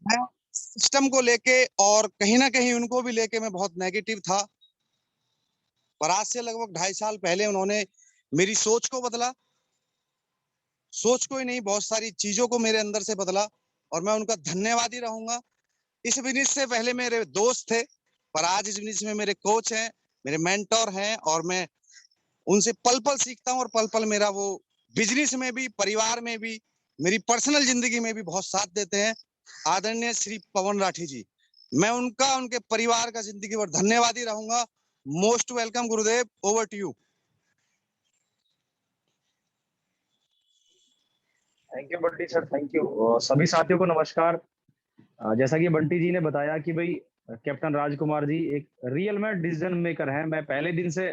मैं सिस्टम को लेके और कहीं ना कहीं उनको भी लेके मैं बहुत नेगेटिव था। पर आज से लगभग 2.5 साल पहले उन्होंने मेरी सोच को बदला। सोच को ही नहीं, बहुत सारी चीजों को मेरे अंदर से बदला, और मैं उनका धन्यवादी रहूंगा। इस बिजनेस से पहले मेरे दोस्त थे, पर आज इस बिजनेस में मेरे कोच हैं, मेरे मेंटोर हैं, और मैं उनसे पल पल सीखता हूँ, और पल पल मेरा वो बिजनेस में भी, परिवार में भी, मेरी पर्सनल जिंदगी में भी बहुत साथ देते हैं। आदरणीय श्री पवन राठी जी, मैं उनका, उनके परिवार का जिंदगी भर धन्यवादी रहूंगा। Most welcome Gurudev, over to you. Thank you Bunty sir, thank you. सभी साथियों को नमस्कार। जैसा कि बंटी जी ने बताया कि भाई कैप्टन राजकुमार जी एक रियल में डिसीजन मेकर हैं। मैं पहले दिन से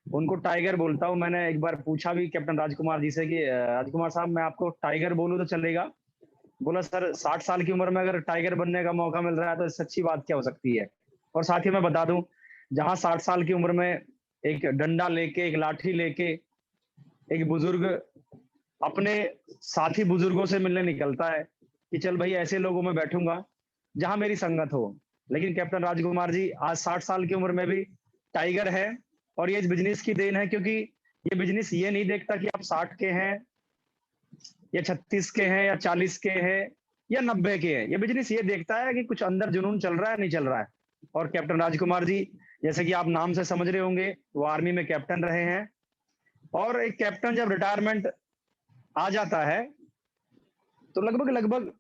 उनको टाइगर बोलता हूं। मैंने एक बार पूछा भी कैप्टन राजकुमार जी से कि राजकुमार साहब, मैं आपको टाइगर बोलूं तो चलेगा? बोला सर, 60 साल की उम्र में अगर टाइगर बनने का मौका मिल रहा है तो इससे अच्छी बात क्या हो सकती है। और साथ ही मैं बता दूं, जहां 60 साल की उम्र में एक डंडा लेके, एक लाठी लेके एक बुजुर्ग अपने साथी बुजुर्गों से मिलने निकलता है कि चल भाई ऐसे लोगों में बैठूंगा जहां मेरी संगत हो, लेकिन कैप्टन राजकुमार जी आज 60 साल की उम्र में भी टाइगर है। और ये इस बिजनेस की देन है, क्योंकि ये बिजनेस ये नहीं देखता कि आप 60 के हैं या 36 के हैं या 40 के हैं या 90 के हैं। ये बिजनेस ये देखता है कि कुछ अंदर जुनून चल रहा है, नहीं चल रहा है। और कैप्टन राजकुमार जी, जैसे कि आप नाम से समझ रहे होंगे, वो आर्मी में कैप्टन रहे हैं। और एक कैप्टन जब रिटायरमेंट आ जाता है तो लगभग लगभग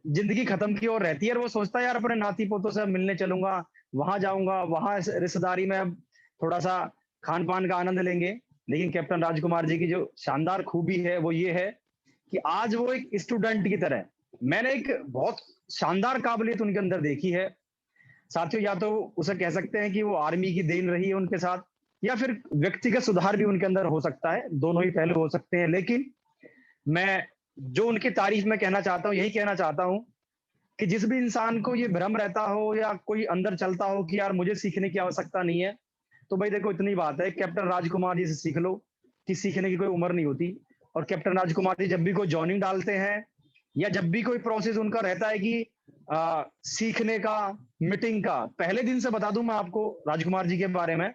जिंदगी खत्म की ओर रहती है, और वो सोचता है यार अपने नाती पोतों से मिलने चलूंगा, वहां जाऊंगा, वहां रिश्तेदारी में अब थोड़ा सा खान पान का आनंद लेंगे। लेकिन कैप्टन राजकुमार जी की जो शानदार खूबी है वो ये है कि आज वो एक स्टूडेंट की तरह, मैंने एक बहुत शानदार काबिलियत उनके अंदर देखी है। साथियों, या तो उसे कह सकते हैं कि वो आर्मी की देन रही है उनके साथ, या फिर व्यक्तिगत सुधार भी उनके अंदर हो सकता है, दोनों ही पहलू हो सकते हैं। लेकिन मैं जो उनकी तारीफ में कहना चाहता हूँ, यही कहना चाहता हूँ कि जिस भी इंसान को ये भ्रम रहता हो या कोई अंदर चलता हो कि यार मुझे सीखने की आवश्यकता नहीं है, तो भाई देखो इतनी बात है, कैप्टन राजकुमार जी से सीख लो कि सीखने की कोई उम्र नहीं होती। और कैप्टन राजकुमार जी जब भी कोई जॉइनिंग डालते हैं या जब भी कोई प्रोसेस उनका रहता है कि सीखने का, मीटिंग का, पहले दिन से बता दूं मैं आपको राजकुमार जी के बारे में।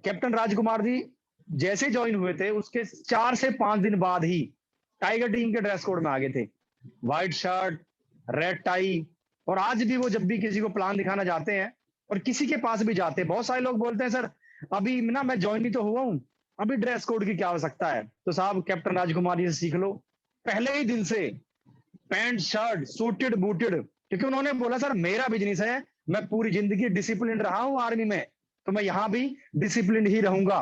कैप्टन राजकुमार जी जैसे ज्वाइन हुए थे उसके 4 से 5 दिन बाद ही टाइगर टीम के ड्रेस कोड में आ गए थे, व्हाइट शर्ट, रेड टाई। और आज भी वो जब भी किसी को प्लान दिखाना जाते हैं और किसी के पास भी जाते हैं, बहुत सारे लोग बोलते हैं सर अभी ना मैं ज्वाइन ही तो हुआ हूं, अभी ड्रेस कोड की क्या आवश्यकता है। तो साहब कैप्टन राजकुमार जी से सीख लो, पहले ही दिन से पैंट शर्ट सूटेड बूटेड, क्योंकि उन्होंने बोला सर मेरा बिजनेस है, मैं पूरी जिंदगी डिसिप्लिन रहा हूं आर्मी में, तो मैं यहां भी डिसिप्लिन ही रहूंगा।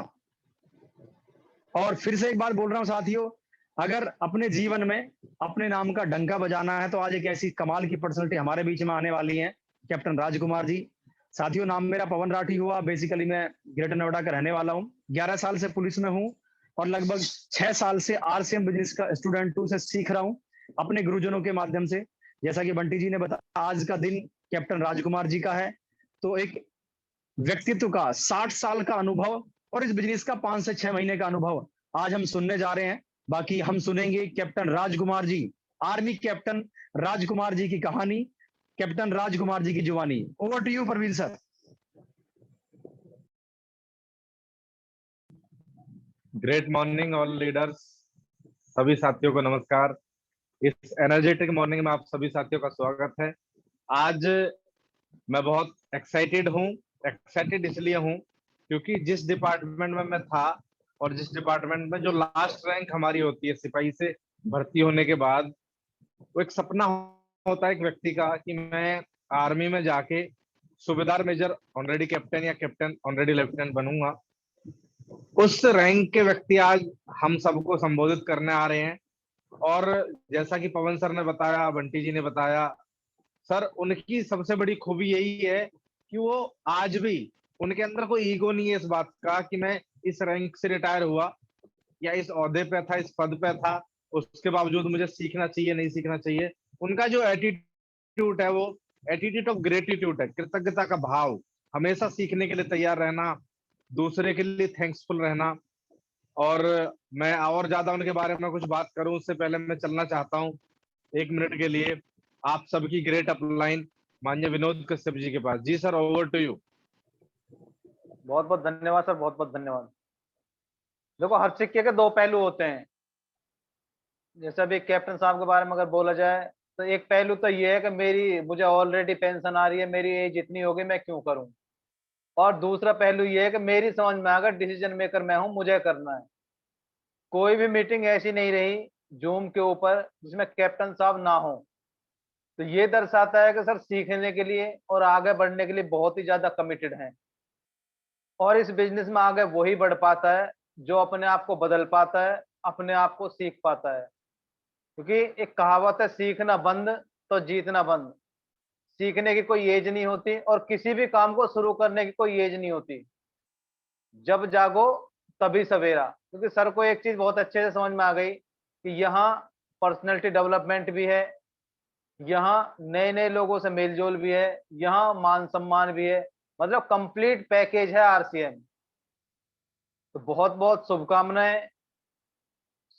और फिर से एक बात बोल रहा हूं साथियों, अगर अपने जीवन में अपने नाम का डंका बजाना है तो आज एक ऐसी कमाल की पर्सनैलिटी हमारे बीच में आने वाली है, कैप्टन राजकुमार जी। साथियों, नाम मेरा पवन राठी हुआ, बेसिकली मैं ग्रेटर नोएडा का रहने वाला हूँ, 11 साल से पुलिस में हूँ और लगभग 6 साल से आरसीएम बिजनेस का स्टूडेंट 2 से सीख रहा हूँ अपने गुरुजनों के माध्यम से। जैसा कि बंटी जी ने बताया, आज का दिन कैप्टन राजकुमार जी का है। तो एक व्यक्तित्व का 60 साल का अनुभव और इस बिजनेस का 5 से 6 महीने का अनुभव आज हम सुनने जा रहे हैं। बाकी हम सुनेंगे captain Rajkumar ji, army captain Rajkumar ji की कहानी, कैप्टन राजकुमार जी की जुबानी। Over to you Parveen sir. Great morning all leaders, सभी साथियों को नमस्कार। इस एनर्जेटिक मॉर्निंग में आप सभी साथियों का स्वागत है। आज मैं बहुत एक्साइटेड हूँ। एक्साइटेड इसलिए हूँ क्योंकि जिस डिपार्टमेंट में मैं था और जिस डिपार्टमेंट में जो लास्ट रैंक हमारी होती है सिपाही से भर्ती होने के बाद, वो एक सपना होता है एक व्यक्ति का कि मैं आर्मी में जाके सूबेदार मेजर ऑनरेडी कैप्टन या कैप्टन ऑनरेडी लेफ्टिनेंट बनूंगा। उस रैंक के व्यक्ति आज हम सबको संबोधित करने आ रहे हैं। और जैसा कि पवन सर ने बताया, बंटी जी ने बताया, सर उनकी सबसे बड़ी खूबी यही है कि वो आज भी, उनके अंदर कोई ईगो नहीं है इस बात का कि मैं इस रैंक से रिटायर हुआ या इस ओहदे पे था, इस पद पे था, उसके बावजूद मुझे सीखना चाहिए, नहीं सीखना चाहिए। उनका जो एटीट्यूड है वो एटीट्यूड ऑफ ग्रेटिट्यूड है, कृतज्ञता का भाव, हमेशा सीखने के लिए तैयार रहना, दूसरे के लिए थैंक्सफुल रहना। और मैं और ज्यादा उनके बारे में कुछ बात करूं उससे पहले मैं चलना चाहता हूं 1 मिनट के लिए आप सबकी ग्रेट अपलाइन माननीय विनोद कश्यप जी के पास। जी सर, ओवर टू यू। बहुत बहुत धन्यवाद सर, बहुत बहुत धन्यवाद। देखो, हर सिक्के के दो पहलू होते हैं। जैसे अभी कैप्टन साहब के बारे में अगर बोला जाए तो एक पहलू तो ये है कि मुझे ऑलरेडी पेंशन आ रही है, मेरी एज इतनी हो गई, मैं क्यों करूं। और दूसरा पहलू ये है कि मेरी समझ में अगर डिसीजन मेकर मैं हूं, मुझे करना है। कोई भी मीटिंग ऐसी नहीं रही जूम के ऊपर जिसमें कैप्टन साहब ना हो। तो ये दर्शाता है कि सर सीखने के लिए और आगे बढ़ने के लिए बहुत ही ज्यादा कमिटेड हैं। और इस बिजनेस में आगे वही बढ़ पाता है जो अपने आप को बदल पाता है, अपने आप को सीख पाता है। क्योंकि एक कहावत है, सीखना बंद तो जीतना बंद। सीखने की कोई एज नहीं होती और किसी भी काम को शुरू करने की कोई एज नहीं होती। जब जागो तभी सवेरा। क्योंकि सर को एक चीज बहुत अच्छे से समझ में आ गई कि यहाँ पर्सनैलिटी डेवलपमेंट भी है, यहाँ नए नए लोगों से मेलजोल भी है, यहाँ मान सम्मान भी है। मतलब कंप्लीट पैकेज है आरसीएम। तो बहुत बहुत शुभकामनाएं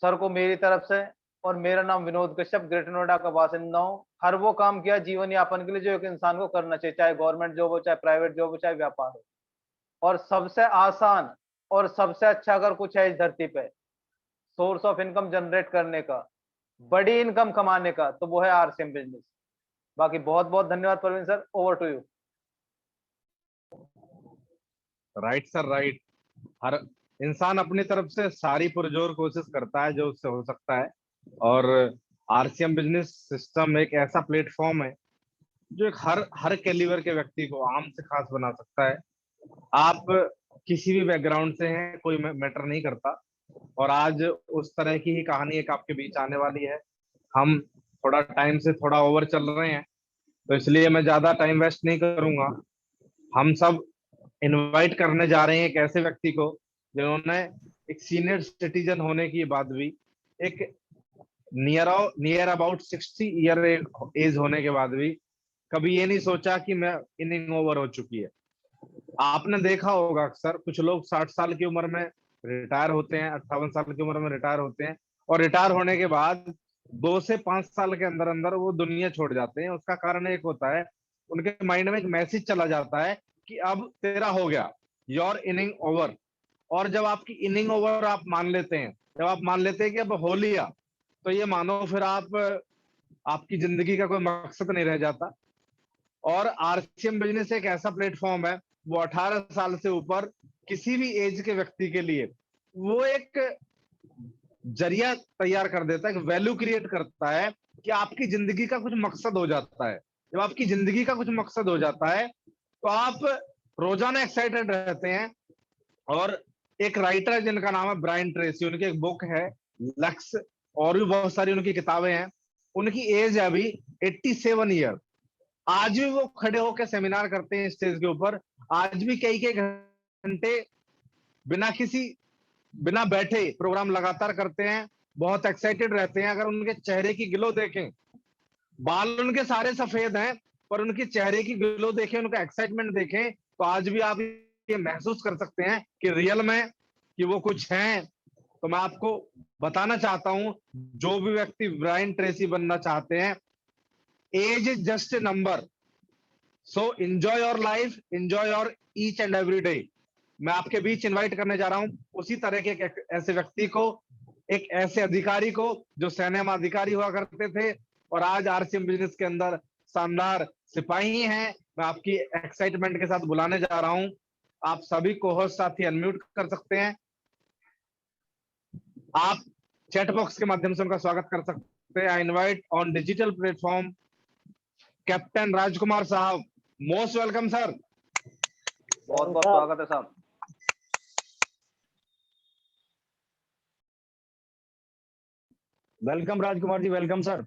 सर को मेरी तरफ से। और मेरा नाम विनोद कश्यप, ग्रेटर नोएडा का बासिंदा हूँ। हर वो काम किया जीवन यापन के लिए जो एक इंसान को करना चाहिए, चाहे गवर्नमेंट जॉब हो, चाहे प्राइवेट जॉब हो, चाहे व्यापार हो। और सबसे आसान और सबसे अच्छा अगर कुछ है इस धरती पे सोर्स ऑफ इनकम जनरेट करने का, बड़ी इनकम कमाने का, तो वो है आरसीएम बिजनेस। बाकी बहुत बहुत धन्यवाद Praveen sir, over to you. Right sir, right. हर इंसान अपनी तरफ से सारी पुरजोर कोशिश करता है जो उससे हो सकता है। और आरसीएम बिजनेस सिस्टम एक ऐसा प्लेटफॉर्म है जो एक हर हर कैलिबर के व्यक्ति को आम से खास बना सकता है। आप किसी भी बैकग्राउंड से हैं, कोई मैटर नहीं करता। और आज उस तरह की ही कहानी एक आपके बीच आने वाली है। हम थोड़ा टाइम से थोड़ा ओवर चल रहे हैं, तो इसलिए मैं ज्यादा टाइम वेस्ट नहीं करूंगा। हम सब इनवाइट करने जा रहे हैं एक ऐसे व्यक्ति को जिन्होंने एक सीनियर सिटीजन होने के बाद भी, एक नियर अबाउट 60 ईयर एज होने के बाद भी कभी ये नहीं सोचा कि मैं इनिंग ओवर हो चुकी है। आपने देखा होगा अक्सर कुछ लोग 60 साल की उम्र में रिटायर होते हैं, 58 साल की उम्र में रिटायर होते हैं, और रिटायर होने के बाद 2 से 5 साल के अंदर अंदर वो दुनिया छोड़ जाते हैं। उसका कारण एक होता है, उनके माइंड में एक मैसेज चला जाता है कि अब तेरा हो गया, योर इनिंग ओवर। और जब आपकी इनिंग ओवर आप मान लेते हैं, जब आप मान लेते हैं कि अब हो लिया, तो ये मानो फिर आपकी जिंदगी का कोई मकसद नहीं रह जाता। और आरसीएम बिजनेस एक ऐसा प्लेटफॉर्म है, वो 18 साल से ऊपर किसी भी एज के व्यक्ति के लिए वो एक जरिया तैयार कर देता है, वैल्यू क्रिएट करता है कि आपकी जिंदगी का कुछ मकसद हो जाता है। जब आपकी जिंदगी का कुछ मकसद हो जाता है तो आप रोजाना एक्साइटेड रहते हैं। और एक राइटर है जिनका नाम है ब्रायन ट्रेसी, उनकी एक बुक है लक्स, और भी बहुत सारी उनकी किताबें हैं। उनकी एज है अभी 87 ईयर। आज भी वो खड़े होकर सेमिनार करते हैं स्टेज के ऊपर। आज भी कई कई घंटे बिना बैठे प्रोग्राम लगातार करते हैं, बहुत एक्साइटेड रहते हैं। अगर उनके चेहरे की ग्लो देखें, बाल उनके सारे सफेद हैं, पर उनके चेहरे की ग्लो देखें, उनका एक्साइटमेंट देखें, तो आज भी आप ये महसूस कर सकते हैं कि रियल में कि वो कुछ हैं। तो मैं आपको बताना चाहता हूं, जो भी व्यक्ति ब्रायन ट्रेसी बनना चाहते हैं, age is just a number. So enjoy your life, enjoy your each and every day. मैं आपके बीच इनवाइट करने जा रहा हूं उसी तरह के एक ऐसे व्यक्ति को, एक ऐसे अधिकारी को जो सैन्य में अधिकारी हुआ करते थे और आज आरसीएम बिजनेस के अंदर शानदार सिपाही हैं। मैं आपकी एक्साइटमेंट के साथ बुलाने जा रहा हूं। आप सभी को होस्ट साथी अनम्यूट कर सकते हैं। आप चैट बॉक्स के माध्यम से उनका स्वागत कर सकते हैं। I invite on digital platform captain Rajkumar साहब। Most welcome sir. बहुत बहुत स्वागत है साहब। Welcome Rajkumar ji, welcome sir.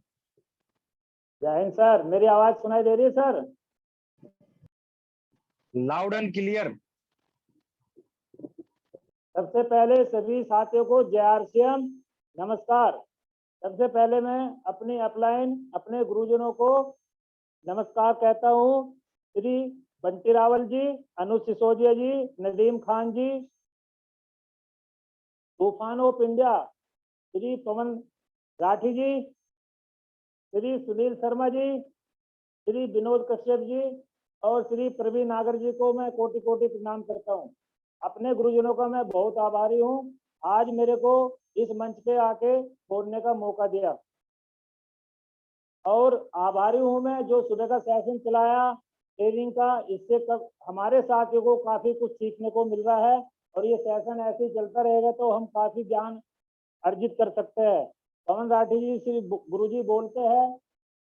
जय हिंद सर। मेरी आवाज सुनाई दे रही है सर? Loud and clear. सबसे पहले सभी साथियों को जय आरसीएम, नमस्कार। सबसे पहले मैं अपनी अपलाइन अपने गुरुजनों को नमस्कार कहता हूँ। श्री बंटी रावल जी, अनु सिसोदिया जी, नदीम खान जी, तूफान ऑफ इंडिया श्री पवन राठी जी, श्री सुनील शर्मा जी, श्री विनोद कश्यप जी और श्री प्रवीण नागर जी को मैं कोटि कोटि प्रणाम करता हूँ। अपने गुरुजनों का मैं बहुत आभारी हूँ, आज मेरे को इस मंच पे आके बोलने का मौका दिया। और आभारी हूँ मैं जो सुबह का सेशन चलाया ट्रेनिंग का, इससे कब हमारे साथियों को काफी कुछ सीखने को मिल रहा है और ये सेशन ऐसे ही चलता रहेगा तो हम काफी ज्ञान अर्जित कर सकते हैं। पवन राठी जी श्री गुरु जी बोलते हैं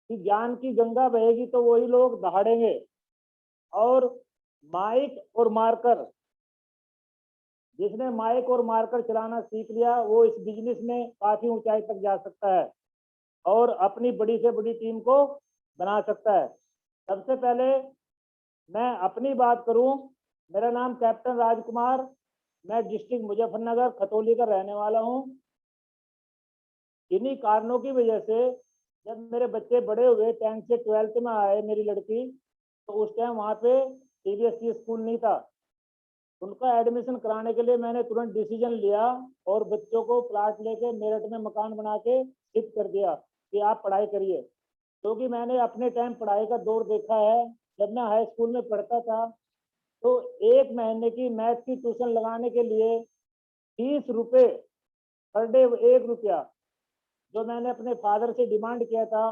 कि ज्ञान की गंगा बहेगी तो वही लोग दहाड़ेंगे, और माइक और मार्कर, जिसने माइक और मार्कर चलाना सीख लिया वो इस बिजनेस में काफी ऊंचाई तक जा सकता है और अपनी बड़ी से बड़ी टीम को बना सकता है। सबसे पहले मैं अपनी बात करूं, मेरा नाम कैप्टन राजकुमार, मैं डिस्ट्रिक्ट मुजफ्फरनगर खतौली का रहने वाला हूं। इन्हीं कारणों की वजह से जब मेरे बच्चे बड़े हुए 10th से 12th में आए मेरी लड़की, तो उस टाइम वहाँ पे CBSE स्कूल नहीं था। उनका एडमिशन कराने के लिए मैंने तुरंत डिसीजन लिया और बच्चों को प्लाट लेके मेरठ में मकान बना के शिफ्ट कर दिया कि आप पढ़ाई करिए, क्योंकि मैंने अपने टाइम पढ़ाई का दौर देखा है। जब मैं हाई स्कूल में पढ़ता था तो एक महीने की मैथ की ट्यूशन लगाने के लिए 30 रुपये पर डे, 1 रुपया जो मैंने अपने फादर से डिमांड किया था,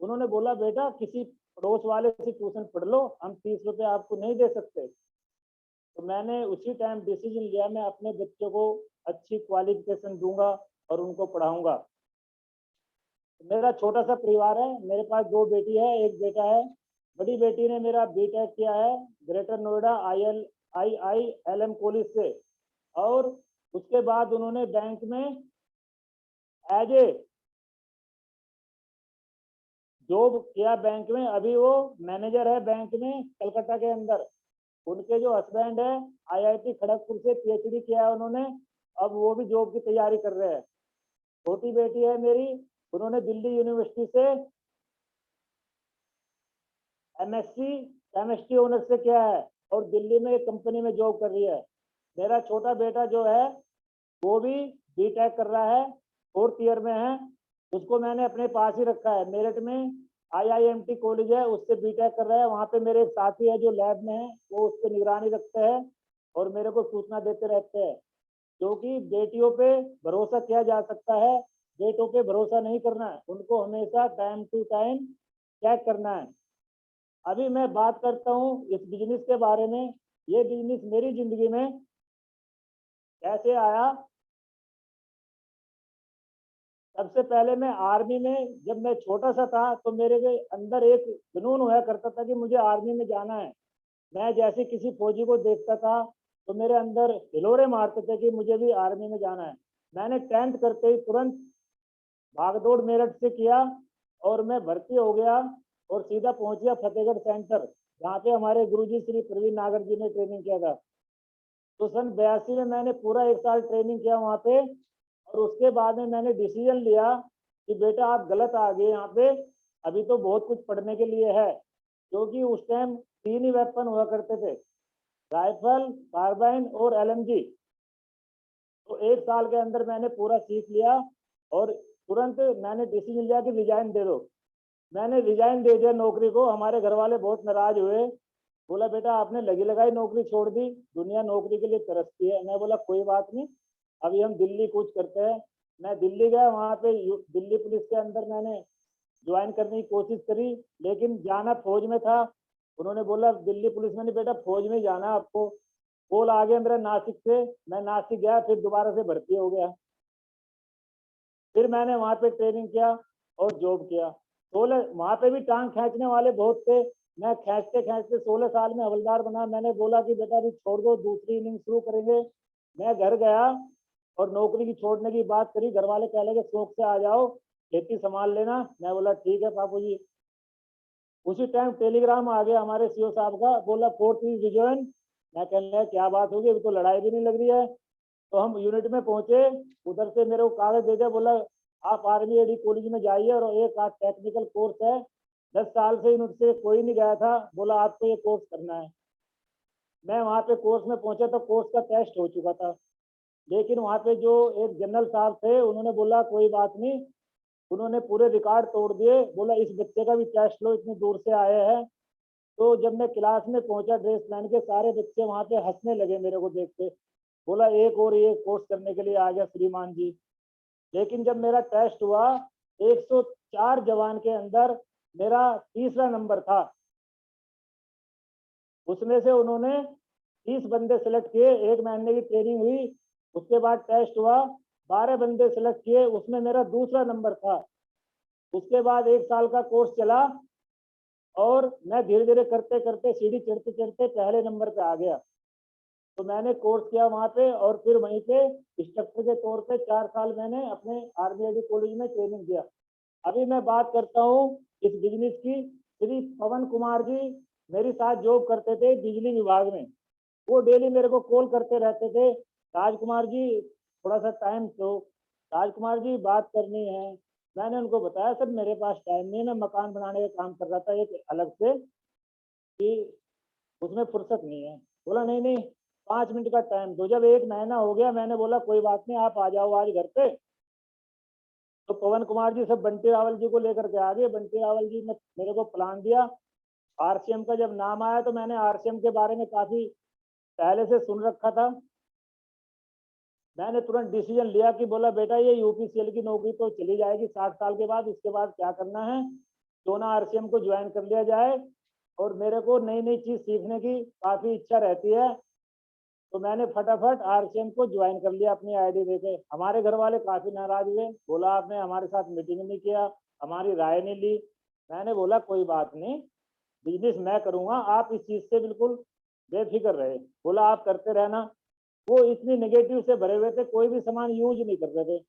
उन्होंने बोला बेटा किसी पड़ोस वाले से ट्यूशन पढ़ लो, हम 30 रुपये आपको नहीं दे सकते। तो मैंने उसी टाइम डिसीजन लिया मैं अपने बच्चों को अच्छी क्वालिफिकेशन दूंगा और उनको पढ़ाऊंगा। मेरा छोटा सा परिवार है, मेरे पास 2 बेटी है, 1 बेटा है। बड़ी बेटी ने मेरा बीटेक किया है ग्रेटर नोएडा IILM कॉलेज से, और उसके बाद उन्होंने बैंक में एज ए जॉब किया बैंक में, अभी वो मैनेजर है बैंक में कलकत्ता के अंदर। उनके जो हस्बैंड है IIT खड़गपुर से PhD किया है उन्होंने, अब वो भी जॉब की तैयारी कर रहे हैं। छोटी बेटी है मेरी, उन्होंने दिल्ली यूनिवर्सिटी से MSc केमिस्ट्री ऑनर्स से किया है और दिल्ली में एक कंपनी में जॉब कर रही है। मेरा छोटा बेटा जो है वो भी बीटेक कर रहा है, 4th ईयर में है। उसको मैंने अपने पास ही रखा है, मेरठ में IIMT कॉलेज है, उससे बीटेक कर रहा है। वहाँ पे मेरे एक साथी है जो लैब में है, वो उस पर निगरानी रखते हैं और मेरे को सूचना देते रहते हैं, क्योंकि बेटियों पे भरोसा किया जा सकता है, बेटों पे भरोसा नहीं करना है, उनको हमेशा टाइम टू टाइम चेक करना है। अभी मैं बात करता हूँ इस बिजनेस के बारे में। ये बिजनेस मेरी जिंदगी में कैसे आया। सबसे पहले मैं आर्मी में, जब मैं छोटा सा था तो मेरे के अंदर एक जुनून हुआ करता था कि मुझे आर्मी में जाना है। मैं जैसे किसी फौजी को देखता था तो मेरे अंदर हिलोरे मारते थे कि मुझे भी आर्मी में जाना है। मैंने 10th करते ही तुरंत भागदौड़ मेरठ से किया और मैं भर्ती हो गया और सीधा पहुंच गया फतेहगढ़ सेंटर, जहाँ पे हमारे गुरुजी श्री प्रवीण नागर जी ने ट्रेनिंग किया था। तो सन 82 में मैंने पूरा 1 साल ट्रेनिंग किया वहाँ पे, और उसके बाद में मैंने डिसीजन लिया कि बेटा आप गलत आ गए यहाँ पे, अभी तो बहुत कुछ पढ़ने के लिए है, क्योंकि उस टाइम 3 ही वेपन हुआ करते थे, राइफल, कार्बाइन और LMG। तो 1 साल के अंदर मैंने पूरा सीख लिया और तुरंत मैंने डिसीजन लिया कि रिजाइन दे दो। मैंने रिजाइन दे दिया नौकरी को। हमारे घर वाले बहुत नाराज हुए, बोला बेटा आपने लगी लगाई नौकरी छोड़ दी, दुनिया नौकरी के लिए तरसती है। मैं बोला कोई बात नहीं, अभी हम दिल्ली कूच करते हैं। मैं दिल्ली गया, वहाँ पे दिल्ली पुलिस के अंदर मैंने ज्वाइन करने की कोशिश करी, लेकिन जाना फौज में था। उन्होंने बोला दिल्ली पुलिस में नहीं बेटा, फौज में जाना आपको। कॉल आ गया मेरा नासिक से, मैं नासिक गया, फिर दोबारा से भर्ती हो गया। फिर मैंने वहाँ पे ट्रेनिंग किया और जॉब किया। 16 वहाँ पे भी टांग खींचने वाले बहुत थे, मैं खींचते खींचते 16 साल में हवलदार बना। मैंने बोला कि बेटा अभी छोड़ दो, दूसरी इनिंग शुरू करेंगे। मैं घर गया और नौकरी की छोड़ने की बात करी, घर वाले कह लगे शौक से आ जाओ, खेती संभाल लेना। मैं बोला ठीक है बापू जी। उसी टाइम टेलीग्राम आ गया हमारे CO साहब का, बोला 4th इज रिजॉइन। मैं कहने लगा क्या बात होगी, अभी तो लड़ाई भी नहीं लग रही है। तो हम यूनिट में पहुंचे, उधर से मेरे को कागज दे दिया, बोला आप आर्मी AD कॉलेज में जाइए और एक आज टेक्निकल कोर्स है, 10 साल से यूनिट से कोई नहीं गया था, बोला आपको ये कोर्स करना है। मैं वहाँ पे कोर्स में पहुंचा तो कोर्स का टेस्ट हो चुका था, लेकिन वहाँ पे जो एक जनरल साहब थे उन्होंने बोला कोई बात नहीं, उन्होंने पूरे रिकॉर्ड तोड़ दिए। बोला इस बच्चे का भी टेस्ट लो, इतनी दूर से आए हैं। तो जब मैं क्लास में पहुंचा ड्रेस पहन के, सारे बच्चे वहां पे हंसने लगे मेरे को देख के। बोला एक और ये कोर्स करने के लिए आ गया श्रीमान जी। लेकिन जब मेरा टेस्ट हुआ, 104 जवान के अंदर मेरा तीसरा नंबर था। उसमें से उन्होंने 30 बंदे सेलेक्ट किए, 1 महीने की ट्रेनिंग हुई, उसके बाद टेस्ट हुआ, 12 बंदे सेलेक्ट किए, उसमें मेरा दूसरा नंबर था। उसके बाद 1 साल का कोर्स चला और मैं धीरे धीरे करते करते सीढ़ी चढ़ते चढ़ते पहले नंबर पे आ गया। तो मैंने कोर्स किया वहां पे, और फिर वहीं पे इंस्ट्रक्टर के तौर पे 4 साल मैंने अपने आर्मी आईडी कॉलेज में ट्रेनिंग किया। अभी मैं बात करता हूँ इस बिजनेस की। श्री पवन कुमार जी मेरे साथ जॉब करते थे बिजली विभाग में। वो डेली मेरे को कॉल करते रहते थे, राजकुमार जी थोड़ा सा टाइम दो, राजकुमार जी बात करनी है। मैंने उनको बताया सर मेरे पास टाइम नहीं है, मैं मकान बनाने का काम कर रहा था एक अलग से, कि उसमें फुर्सत नहीं है। बोला नहीं नहीं 5 मिनट का टाइम दो। जब 1 महीना हो गया, मैंने बोला कोई बात नहीं, आप आ जाओ आज घर पे। तो पवन कुमार जी सब बंटी रावल जी को लेकर के आ गए। बंटी रावल जी ने मेरे को प्लान दिया। आरसीएम का जब नाम आया तो मैंने आरसीएम के बारे में काफी पहले से सुन रखा था। मैंने तुरंत डिसीजन लिया कि बोला बेटा ये यूपीसीएल की नौकरी तो चली जाएगी 60 साल के बाद, उसके बाद क्या करना है, क्यों ना आरसीएम को ज्वाइन कर लिया जाए। और मेरे को नई नई चीज सीखने की काफी इच्छा रहती है। तो मैंने फटाफट आरसीएम को ज्वाइन कर लिया अपनी आईडी देके। हमारे घर वाले काफी नाराज हुए, बोला आपने हमारे साथ मीटिंग नहीं किया, हमारी राय नहीं ली। मैंने बोला कोई बात नहीं, बिजनेस मैं करूंगा, आप इस चीज से बिल्कुल बेफिक्र रहे। बोला आप करते रहना। वो इतनी नेगेटिव से भरे हुए थे, कोई भी सामान यूज नहीं कर रहे थे।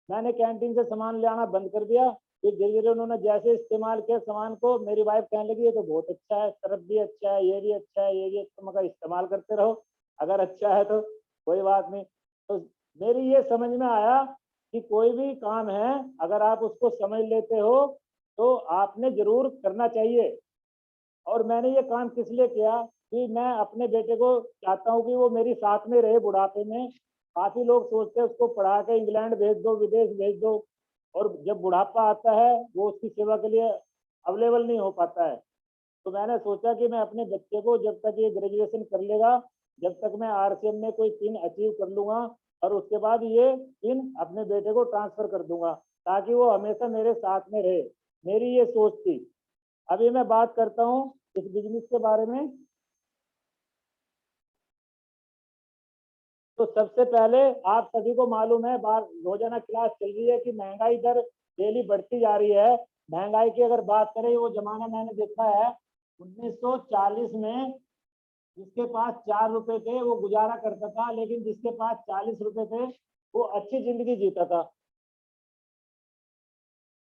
मैंने कैंटीन से सामान ले आना बंद कर दिया। फिर धीरे धीरे उन्होंने जैसे इस्तेमाल किया सामान को, मेरी वाइफ कहने लगी ये तो बहुत अच्छा है, सरफ भी अच्छा है, ये भी अच्छा है, ये भी अच्छा, मगर इस्तेमाल करते रहो, अगर अच्छा है तो कोई बात नहीं। तो मेरी ये समझ में आया कि कोई भी काम है अगर आप उसको समझ लेते हो तो आपने जरूर करना चाहिए। और मैंने ये काम किस लिए किया कि मैं अपने बेटे को चाहता हूँ कि वो मेरी साथ में रहे बुढ़ापे में। काफी लोग सोचते हैं उसको पढ़ा के इंग्लैंड भेज दो, विदेश भेज दो, और जब बुढ़ापा आता है वो उसकी सेवा के लिए अवेलेबल नहीं हो पाता है। तो मैंने सोचा कि मैं अपने बच्चे को जब तक ये ग्रेजुएशन कर लेगा, जब तक मैं आरसीएम में कोई पिन अचीव कर लूंगा, और उसके बाद ये पिन अपने बेटे को ट्रांसफर कर दूंगा ताकि वो हमेशा मेरे साथ में रहे। मेरी ये सोच थी। अभी मैं बात करता हूँ इस बिजनेस के बारे में। तो सबसे पहले आप सभी को मालूम है, बार रोजाना क्लास चल रही है कि महंगाई दर डेली बढ़ती जा रही है। महंगाई की अगर बात करें, वो जमाना मैंने देखा है 1940 में जिसके पास 4 रुपए थे वो गुजारा करता था, लेकिन जिसके पास 40 रुपए थे वो अच्छी जिंदगी जीता था।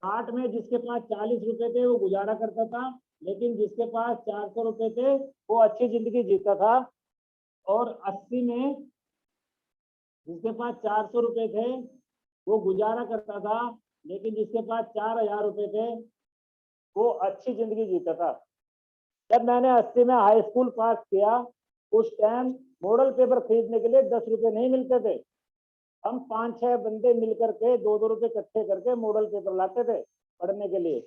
60 में जिसके पास 40 रुपए थे वो गुजारा करता था, लेकिन जिसके पास 400 रुपए थे वो अच्छी जिंदगी जीता था। और 80 में जिसके पास 400 रुपए थे वो गुजारा करता था, लेकिन जिसके पास 4000 रुपए थे वो अच्छी जिंदगी जीता था। जब मैंने 80 में हाई स्कूल पास किया, उस टाइम मॉडल पेपर खरीदने के लिए 10 रुपए नहीं मिलते थे। हम 5-6 बंदे मिलकर के 2-2 रुपए इकट्ठे करके मॉडल पेपर लाते थे पढ़ने के लिए।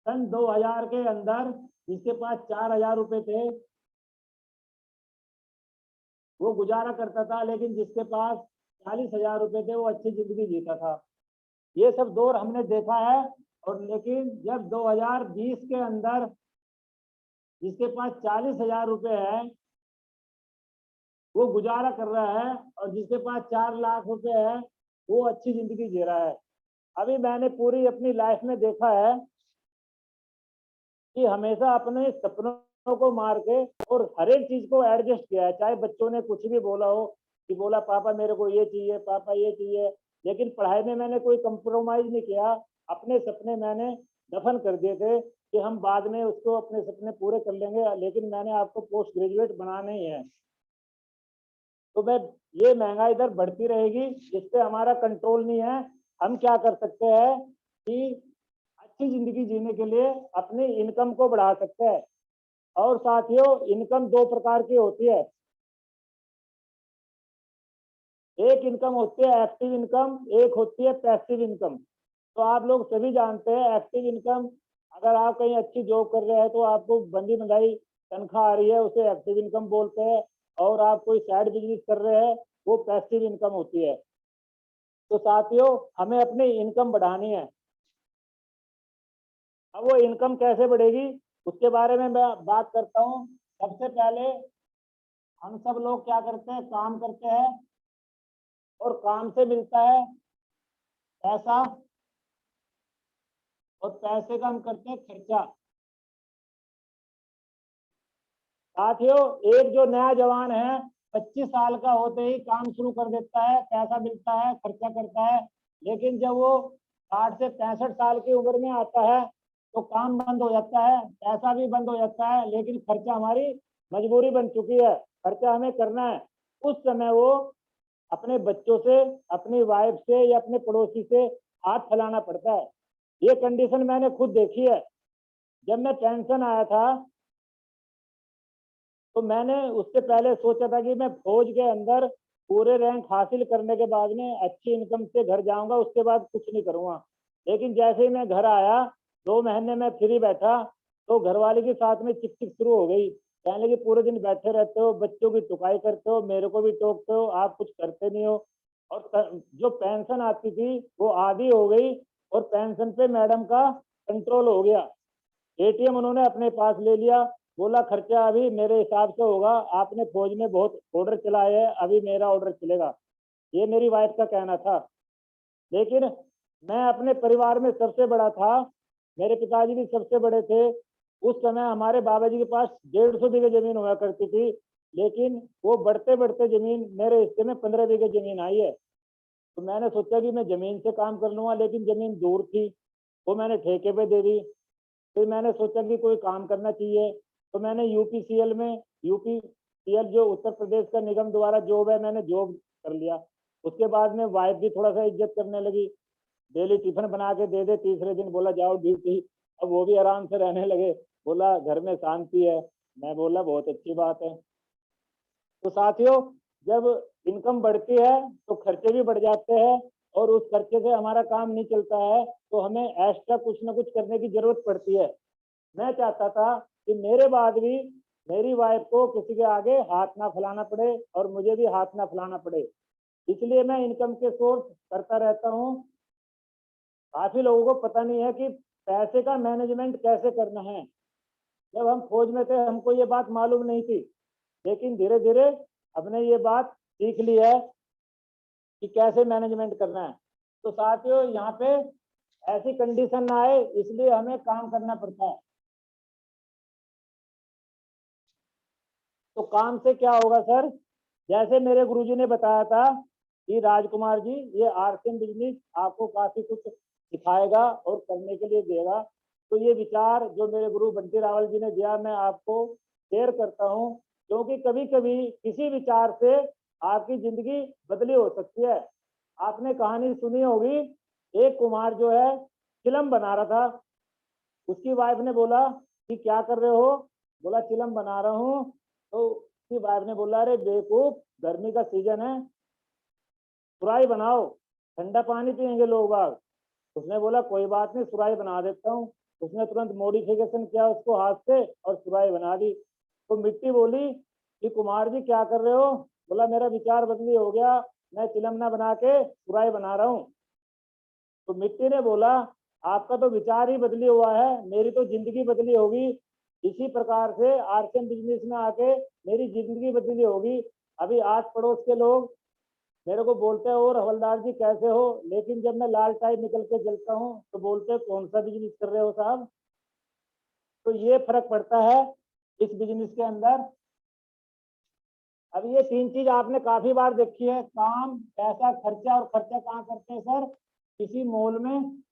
सन 2000 के अंदर जिसके पास 4000 रुपए थे वो गुजारा करता था, लेकिन जिसके पास 40,000 रुपए थे वो अच्छी जिंदगी जीता था। ये सब दौर हमने देखा है। और लेकिन जब 2020 के अंदर जिसके पास 40,000 रुपए है वो गुजारा कर रहा है, और जिसके पास 4 लाख रुपए है वो अच्छी जिंदगी जी रहा है। अभी मैंने पूरी अपनी लाइफ में देखा है कि हमेशा अपने सपनों को मार के और हर एक चीज को एडजस्ट किया है। चाहे बच्चों ने कुछ भी बोला हो, कि बोला पापा मेरे को ये चाहिए, पापा ये चाहिए, लेकिन पढ़ाई में मैंने कोई कंप्रोमाइज नहीं किया। अपने सपने मैंने दफन कर दिए थे कि हम बाद में उसको अपने सपने पूरे कर लेंगे, लेकिन मैंने आपको पोस्ट ग्रेजुएट बनाना ही है। तो मैं ये महंगाई दर बढ़ती रहेगी, इस पे हमारा कंट्रोल नहीं है। हम क्या कर सकते हैं कि अच्छी जिंदगी जीने के लिए अपनी इनकम को बढ़ा सकते हैं। और साथियों, इनकम 2 प्रकार की होती है। एक इनकम होती है एक्टिव इनकम, एक होती है पैसिव इनकम। तो आप लोग सभी जानते हैं एक्टिव इनकम, अगर आप कहीं अच्छी जॉब कर रहे हैं तो आपको बंदी बंधाई तनख्वाह आ रही है, उसे एक्टिव इनकम बोलते हैं। और आप कोई साइड बिजनेस कर रहे हैं, वो पैसिव इनकम होती है। तो साथियों, हमें अपनी इनकम बढ़ानी है। अब वो इनकम कैसे बढ़ेगी उसके बारे में मैं बात करता हूँ। सबसे पहले हम सब लोग क्या करते हैं, काम करते हैं और काम से मिलता है पैसा, और पैसे का हम करते हैं खर्चा। साथियों, एक जो नया जवान है 25 साल का होते ही काम शुरू कर देता है, पैसा मिलता है, खर्चा करता है। लेकिन जब वो 60 से 65 साल की उम्र में आता है तो काम बंद हो जाता है, पैसा भी बंद हो जाता है, लेकिन खर्चा हमारी मजबूरी बन चुकी है, खर्चा हमें करना है। उस समय वो अपने बच्चों से, अपनी वाइफ से या अपने पड़ोसी से हाथ फैलाना पड़ता है। ये कंडीशन मैंने खुद देखी है। जब मैं पेंशन आया था तो मैंने उससे पहले सोचा था कि मैं फौज के अंदर पूरे रैंक हासिल करने के बाद में अच्छी इनकम से घर जाऊंगा, उसके बाद कुछ नहीं करूंगा। लेकिन जैसे ही मैं घर आया, 2 महीने में फ्री बैठा, तो घरवाले के साथ में चिक चिक शुरू हो गई। कहने लगी पूरे दिन बैठे रहते हो, बच्चों की टुकाई करते हो, मेरे को भी टोकते हो, आप कुछ करते नहीं हो। और जो पेंशन आती थी वो आधी हो गई, और पेंशन पे मैडम का कंट्रोल हो गया। एटीएम उन्होंने अपने पास ले लिया, बोला खर्चा अभी मेरे हिसाब से होगा, आपने फौज में बहुत ऑर्डर चलाए हैं, अभी मेरा ऑर्डर चलेगा। ये मेरी वाइफ का कहना था। लेकिन मैं अपने परिवार में सबसे बड़ा था, मेरे पिताजी भी सबसे बड़े थे। उस समय हमारे बाबा जी के पास 150 बीघे जमीन हुआ करती थी, लेकिन वो बढ़ते बढ़ते जमीन मेरे हिस्से में 15 बीघे जमीन आई है। तो मैंने सोचा कि मैं जमीन से काम कर लूंगा, लेकिन जमीन दूर थी, वो मैंने ठेके पे दे दी। फिर मैंने सोचा कि कोई काम करना चाहिए, तो मैंने यूपीसीएल में, यूपीसीएल जो उत्तर प्रदेश का निगम द्वारा जॉब है, मैंने जॉब कर लिया। उसके बाद में वाइफ भी थोड़ा सा इज्जत करने लगी, डेली टिफिन बना के दे दे, तीसरे दिन बोला जाओ ड्यूटी। अब वो भी आराम से रहने लगे, बोला घर में शांति है। मैं बोला बहुत अच्छी बात है। तो साथियों, जब इनकम बढ़ती है तो खर्चे भी बढ़ जाते हैं, और उस खर्चे से हमारा काम नहीं चलता है, तो हमें एक्स्ट्रा कुछ ना कुछ करने की जरूरत पड़ती है। मैं चाहता था कि मेरे बाद भी मेरी वाइफ को किसी के आगे हाथ ना फैलाना पड़े, और मुझे भी हाथ ना फैलाना पड़े, इसलिए मैं इनकम के सोर्स करता रहता हूँ। काफी लोगों को पता नहीं है कि पैसे का मैनेजमेंट कैसे करना है। जब हम फौज में थे हमको ये बात मालूम नहीं थी, लेकिन धीरे धीरे हमने ये बात सीख ली है कि कैसे मैनेजमेंट करना है। तो साथियों, यहाँ पे ऐसी कंडीशन ना आए, इसलिए हमें काम करना पड़ता है। तो काम से क्या होगा सर, जैसे मेरे गुरुजी ने बताया था कि राजकुमार जी, ये आरसीएम बिजनेस आपको काफी कुछ सिखाएगा और करने के लिए देगा। तो ये विचार जो मेरे गुरु बंटी रावल जी ने दिया, मैं आपको शेयर करता हूँ, क्योंकि कभी कभी किसी विचार से आपकी जिंदगी बदली हो सकती है। आपने कहानी सुनी होगी, एक कुमार जो है चिलम बना रहा था, उसकी वाइफ ने बोला कि क्या कर रहे हो, बोला चिलम बना रहा हूँ। तो उसकी वाइफ ने बोला अरे बेवकूफ, गर्मी का सीजन है, सुराही बनाओ, ठंडा पानी पियेंगे लोग बाग। उसने बोला कोई बात नहीं, सुराही बना देता हूँ। उसने तुरंत मॉडिफिकेशन किया उसको हाथ से और सुराही बना दी। तो मिट्टी बोली कि कुमार जी क्या कर रहे हो, बोला मेरा विचार बदली हो गया, मैं चिलम ना बना के सुराही बना रहा हूँ। तो मिट्टी ने बोला आपका तो विचार ही बदली हुआ है, मेरी तो जिंदगी बदली होगी। इसी प्रकार से आरसीएम बिजनेस में आके मेरी जिंदगी बदली होगी। अभी आस पड़ोस के लोग मेरे को बोलते हैं और हवलदार जी कैसे हो, लेकिन जब मैं लाल टाई निकल के चलता हूँ तो बोलते हैं कौन सा बिजनेस कर रहे हो साहब। तो ये फर्क पड़ता है इस बिजनेस के अंदर। अब ये 3 चीज आपने काफी बार देखी है, काम, पैसा, खर्चा। और खर्चा कहाँ करते हैं सर, किसी मॉल में।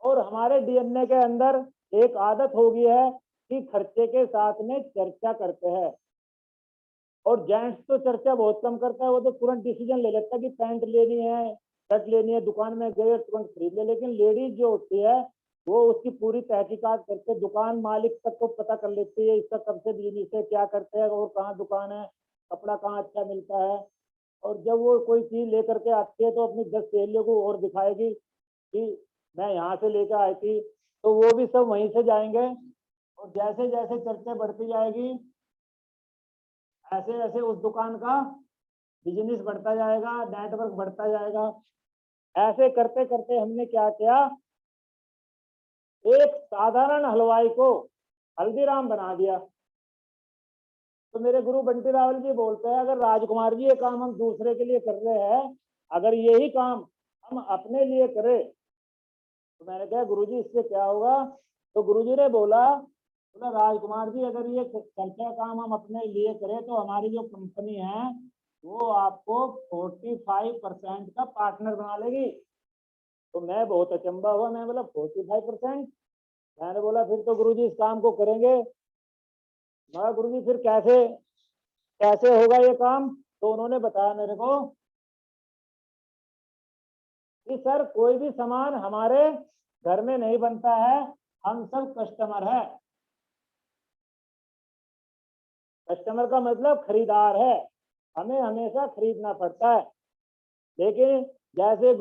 और हमारे डीएनए के अंदर एक आदत हो गई है कि खर्चे के साथ में चर्चा करते हैं। और जेंट्स तो चर्चा बहुत कम करता है, वो तो तुरंत डिसीजन ले लेता है कि पैंट लेनी है, शर्ट लेनी है, दुकान में गए तुरंत खरीद ले। लेकिन लेडीज जो होती है वो उसकी पूरी तहकीकात करके दुकान मालिक तक को पता कर लेती है, इसका कब से बिजनेस है, क्या करते हैं और कहाँ दुकान है। कपड़ा कहाँ अच्छा मिलता है, और जब वो कोई चीज लेकर के आती है तो अपनी 10 सहेलियों को और दिखाएगी कि मैं यहाँ से लेकर आई थी, तो वो भी सब वहीं से जाएंगे। और जैसे जैसे चर्चा बढ़ती जाएगी, ऐसे ऐसे उस दुकान का बिजनेस बढ़ता जाएगा, नेटवर्क बढ़ता जाएगा। ऐसे करते करते हमने क्या किया, एक साधारण हलवाई को हल्दीराम बना दिया। तो मेरे गुरु बंटी रावल जी बोलते हैं, अगर राजकुमार जी ये काम हम दूसरे के लिए कर रहे हैं, अगर यही काम हम अपने लिए करें, तो मैंने कहा गुरुजी इससे क्या होगा। तो गुरुजी ने बोला राजकुमार जी अगर ये चर्चा काम हम अपने लिए करें तो हमारी जो कंपनी है वो आपको 45% का पार्टनर बना लेगी। तो मैं बहुत अचंभा हुआ, मैं बोला 45%? मैंने बोला फिर तो गुरुजी इस काम को करेंगे। मैं गुरुजी फिर कैसे कैसे होगा ये काम? तो उन्होंने बताया मेरे को कि सर कोई भी सामान हमारे घर में नहीं बनता है, हम सब कस्टमर है। कस्टमर का मतलब खरीदार है, हमें हमेशा खरीदना पड़ता है। लेकिन जैसे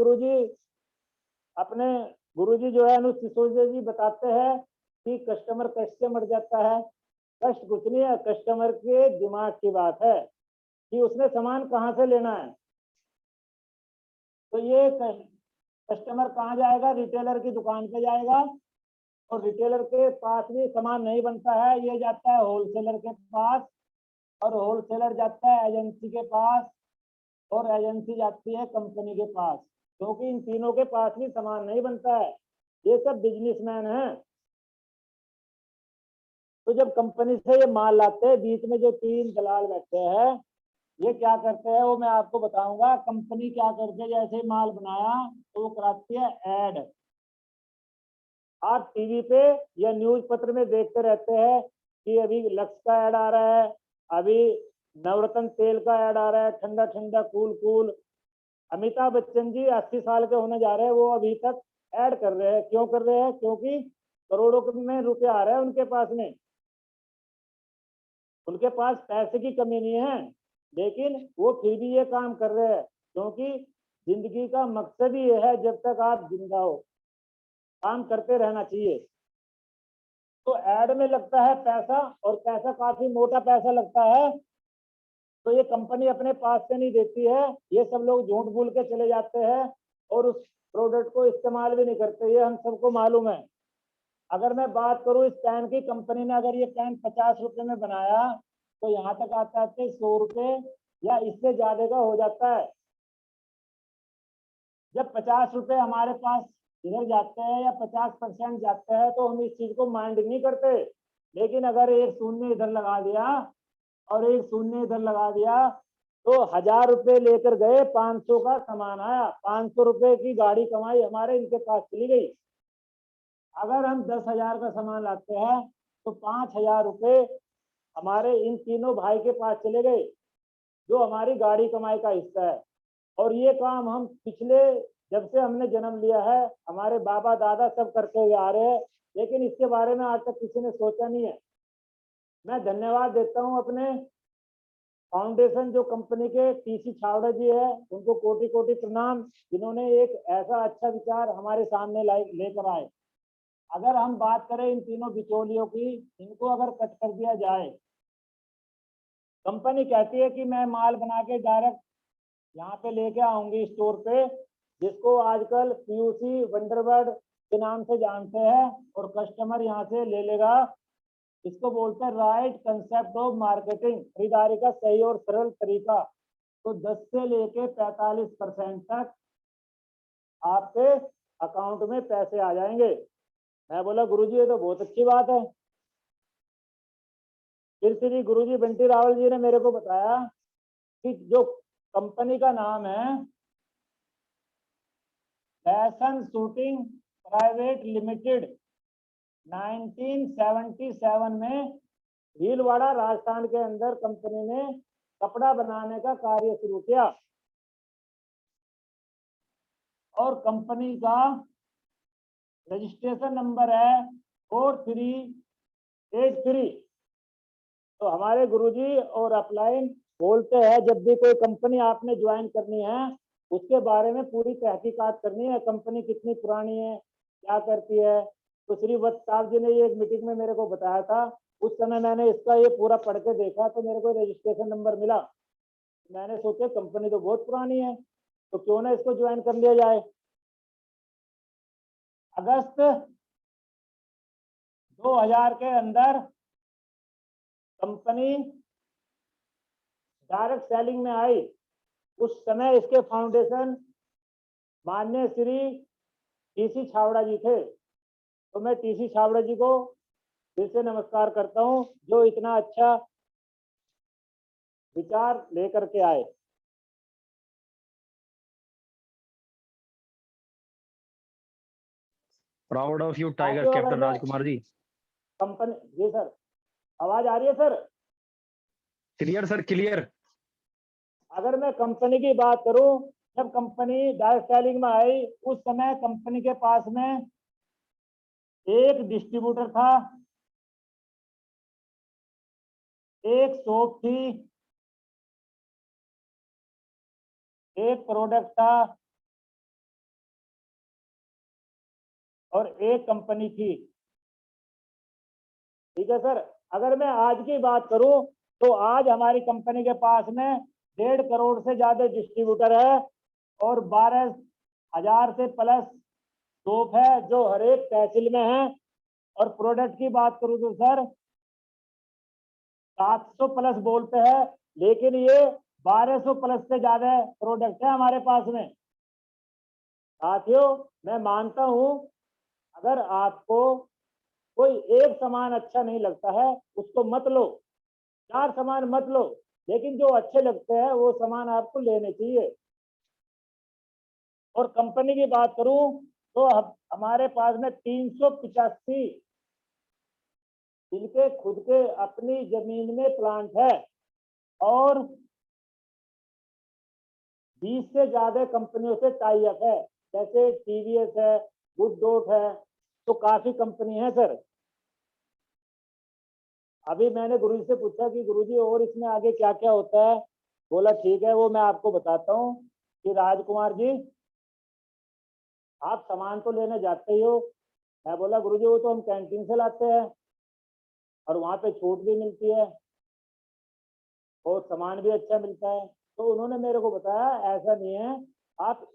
अपने गुरुजी जो है अनुज सिसोदिया जी बताते हैं कि कस्टमर कष्ट से मर जाता है। कष्ट कुछ नहीं है, कस्टमर के दिमाग की बात है कि उसने सामान कहाँ से लेना है। तो ये कस्टमर कहाँ जाएगा? रिटेलर की दुकान पे जाएगा, और रिटेलर के पास भी सामान नहीं बनता है, ये जाता है होलसेलर के पास, और होलसेलर जाता है एजेंसी के पास, और एजेंसी जाती है कंपनी के पास, क्योंकि इन तीनों के पास भी सामान नहीं बनता है। ये सब बिजनेसमैन हैं। तो जब कंपनी से ये माल लाते हैं, बीच में जो 3 दलाल बैठे हैं, ये क्या करते हैं वो मैं आपको बताऊंगा। कंपनी क्या करते है, जैसे माल बनाया तो वो कराती है ऐड। आप टीवी पे या न्यूज पत्र में देखते रहते हैं कि अभी लक्स का ऐड आ रहा है, अभी नवरत्न तेल का ऐड आ रहा है, ठंडा ठंडा कूल कूल। अमिताभ बच्चन जी 80 साल के होने जा रहे हैं, वो अभी तक ऐड कर रहे हैं। क्यों कर रहे हैं? क्योंकि करोड़ों में रुपया आ रहा है उनके पास में, उनके पास पैसे की कमी नहीं है, लेकिन वो फिर भी ये काम कर रहे हैं, क्योंकि जिंदगी का मकसद ही ये है जब तक आप जिंदा हो काम करते रहना चाहिए। तो ऐड में लगता है पैसा, और पैसा काफी मोटा पैसा लगता है। तो ये कंपनी अपने पास से नहीं देती है, ये सब लोग झूठ बोल के चले जाते हैं और उस प्रोडक्ट को इस्तेमाल भी नहीं करते, ये हम सबको मालूम है। अगर मैं बात करूं इस पेन की, कंपनी ने अगर ये पेन 50 रुपए में बनाया तो यहाँ तक आता है 100 रुपए या इससे ज्यादा का हो जाता है। जब 50 रुपए हमारे पास इधर जाते हैं या 50% जाते हैं तो हम इस चीज को माइंड नहीं करते। लेकिन अगर एक शून्य इधर लगा दिया और एक शून्य इधर लगा दिया तो 1000 रुपए लेकर गए, 500 का सामान आया, 500 रुपए की गाड़ी कमाई हमारे इनके पास चली गई। अगर हम 10,000 का सामान लाते हैं तो 5,000 रुपए हमारे इन तीनों भाई के पास चले गए, जो हमारी गाड़ी कमाई का हिस्सा है। और ये काम हम पिछले जब से हमने जन्म लिया है, हमारे बाबा दादा सब करते हुए आ रहे हैं, लेकिन इसके बारे में आज तक किसी ने सोचा नहीं है। मैं धन्यवाद देता हूं अपने फाउंडेशन जो कंपनी के टीसी छावड़ा जी है, उनको कोटि कोटि प्रणाम, जिन्होंने एक ऐसा अच्छा विचार हमारे सामने लेकर आए। अगर हम बात करें इन तीनों बिचौलियों की, इनको अगर कट कर दिया जाए, कंपनी कहती है कि मैं माल बना के डायरेक्ट यहाँ पे लेके आऊंगी स्टोर पे, जिसको आजकल पीयूसी वंडरबर्ड के नाम से जानते हैं, और कस्टमर यहाँ से ले लेगा। इसको बोलते हैं राइट कंसेप्ट ऑफ मार्केटिंग, खरीदारी का सही और सरल तरीका। तो 10 से लेके 45% तक आपके अकाउंट में पैसे आ जाएंगे। मैं बोला गुरुजी ये तो बहुत अच्छी बात है। फिर श्री गुरुजी बंटी रावल जी ने मेरे को बताया कि जो कंपनी का नाम है फैशन शूटिंग प्राइवेट लिमिटेड, 1977 में भीलवाड़ा राजस्थान के अंदर कंपनी ने कपड़ा बनाने का कार्य शुरू किया, और कंपनी का रजिस्ट्रेशन नंबर है 4383। तो हमारे गुरुजी और अपलाइन बोलते हैं जब भी कोई कंपनी आपने ज्वाइन करनी है उसके बारे में पूरी तहकीकात करनी है, कंपनी कितनी पुरानी है, क्या करती है। तो श्री वत्स साहब जी ने ये एक मीटिंग में मेरे को बताया था। उस समय मैंने इसका ये पूरा पढ़ के देखा तो मेरे को रजिस्ट्रेशन नंबर मिला। मैंने सोचा कंपनी तो बहुत पुरानी है तो क्यों ना इसको ज्वाइन कर लिया जाए। अगस्त 2000 के अंदर कंपनी डायरेक्ट सेलिंग में आई। उस समय इसके फाउंडेशन माननीय श्री टीसी छावड़ा जी थे। तो मैं टीसी छावड़ा जी को फिर से नमस्कार करता हूं जो इतना अच्छा विचार लेकर के आए। प्राउड ऑफ यू टाइगर साथियों, अगर कैप्टन मैं राजकुमार जी। कंपनी, जी सर, आवाज आ रही है सर? Clear sir, clear. अगर मैं कंपनी की बात करूं, जब कंपनी डायरेक्ट सेलिंग में आई उस समय कंपनी के पास में एक डिस्ट्रीब्यूटर था, एक शॉप थी, एक प्रोडक्ट था और एक कंपनी थी। ठीक है सर। अगर मैं आज की बात करूं तो आज हमारी कंपनी के पास में 1.5 करोड़ से ज्यादा डिस्ट्रीब्यूटर है और 12,000 से प्लस शॉप है जो हर एक तहसील में है। और प्रोडक्ट की बात करूं तो सर 700 प्लस बोलते हैं लेकिन ये 1200 प्लस से ज्यादा प्रोडक्ट है हमारे पास में। साथियों, मैं मानता हूं अगर आपको कोई एक सामान अच्छा नहीं लगता है उसको मत लो, 4 सामान मत लो, लेकिन जो अच्छे लगते हैं वो सामान आपको लेने चाहिए। और कंपनी की बात करूं तो हमारे पास में 385 इनके खुद के अपनी जमीन में प्लांट है और 20 से ज्यादा कंपनियों से टाई अप है, जैसे टीवीएस है, गुड डॉट है, तो काफी कंपनी है सर। अभी मैंने गुरुजी से पूछा कि गुरुजी और इसमें आगे क्या क्या होता है। बोला ठीक है वो मैं आपको बताता हूँ कि राजकुमार जी आप सामान तो लेने जाते ही हो। मैं बोला गुरुजी वो तो हम कैंटीन से लाते हैं और वहां पे छूट भी मिलती है और सामान भी अच्छा मिलता है। तो उन्होंने मेरे को बताया ऐसा नहीं है, आप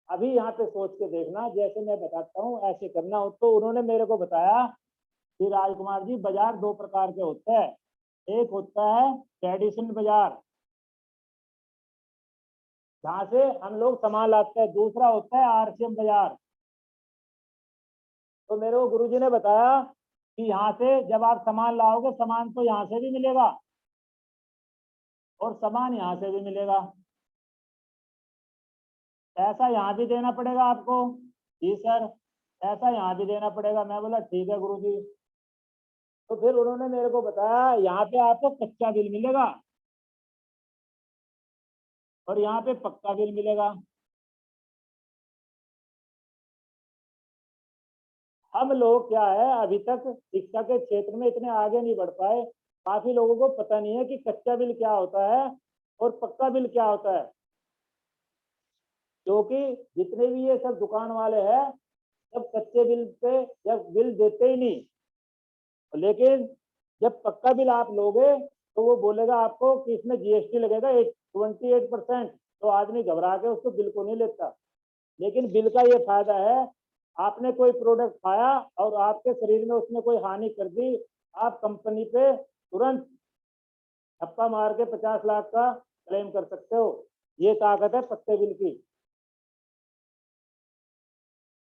अभी यहाँ पे सोच के देखना, जैसे मैं बताता हूँ ऐसे करना हो। तो उन्होंने मेरे को बताया कि राजकुमार जी बाजार 2 प्रकार के होते हैं, एक होता है ट्रेडिशनल बाजार जहाँ से हम लोग सामान लाते हैं, दूसरा होता है आरसीएम बाजार। तो मेरे को गुरुजी ने बताया कि यहाँ से जब आप सामान लाओगे सामान तो यहाँ से भी मिलेगा और सामान यहाँ से भी मिलेगा, पैसा यहाँ भी देना पड़ेगा आपको। जी सर, पैसा यहाँ भी देना पड़ेगा। मैं बोला ठीक है गुरुजी। तो फिर उन्होंने मेरे को बताया यहाँ पे आपको कच्चा बिल मिलेगा और यहाँ पे पक्का बिल मिलेगा। हम लोग क्या है अभी तक शिक्षा के क्षेत्र में इतने आगे नहीं बढ़ पाए, काफी लोगों को पता नहीं है कि कच्चा बिल क्या होता है और पक्का बिल क्या होता है। क्योंकि जितने भी ये सब दुकान वाले हैं सब कच्चे बिल पे या बिल देते ही नहीं, लेकिन जब पक्का बिल आप लोगे तो वो बोलेगा आपको कि इसमें जीएसटी लगेगा 28%। तो आदमी घबरा के उसको बिल को नहीं लेता। लेकिन बिल का ये फायदा है, आपने कोई प्रोडक्ट खाया और आपके शरीर में उसने कोई हानि कर दी, आप कंपनी पे तुरंत छप्पा मार के 50 लाख का क्लेम कर सकते हो। ये ताकत है पक्के बिल की।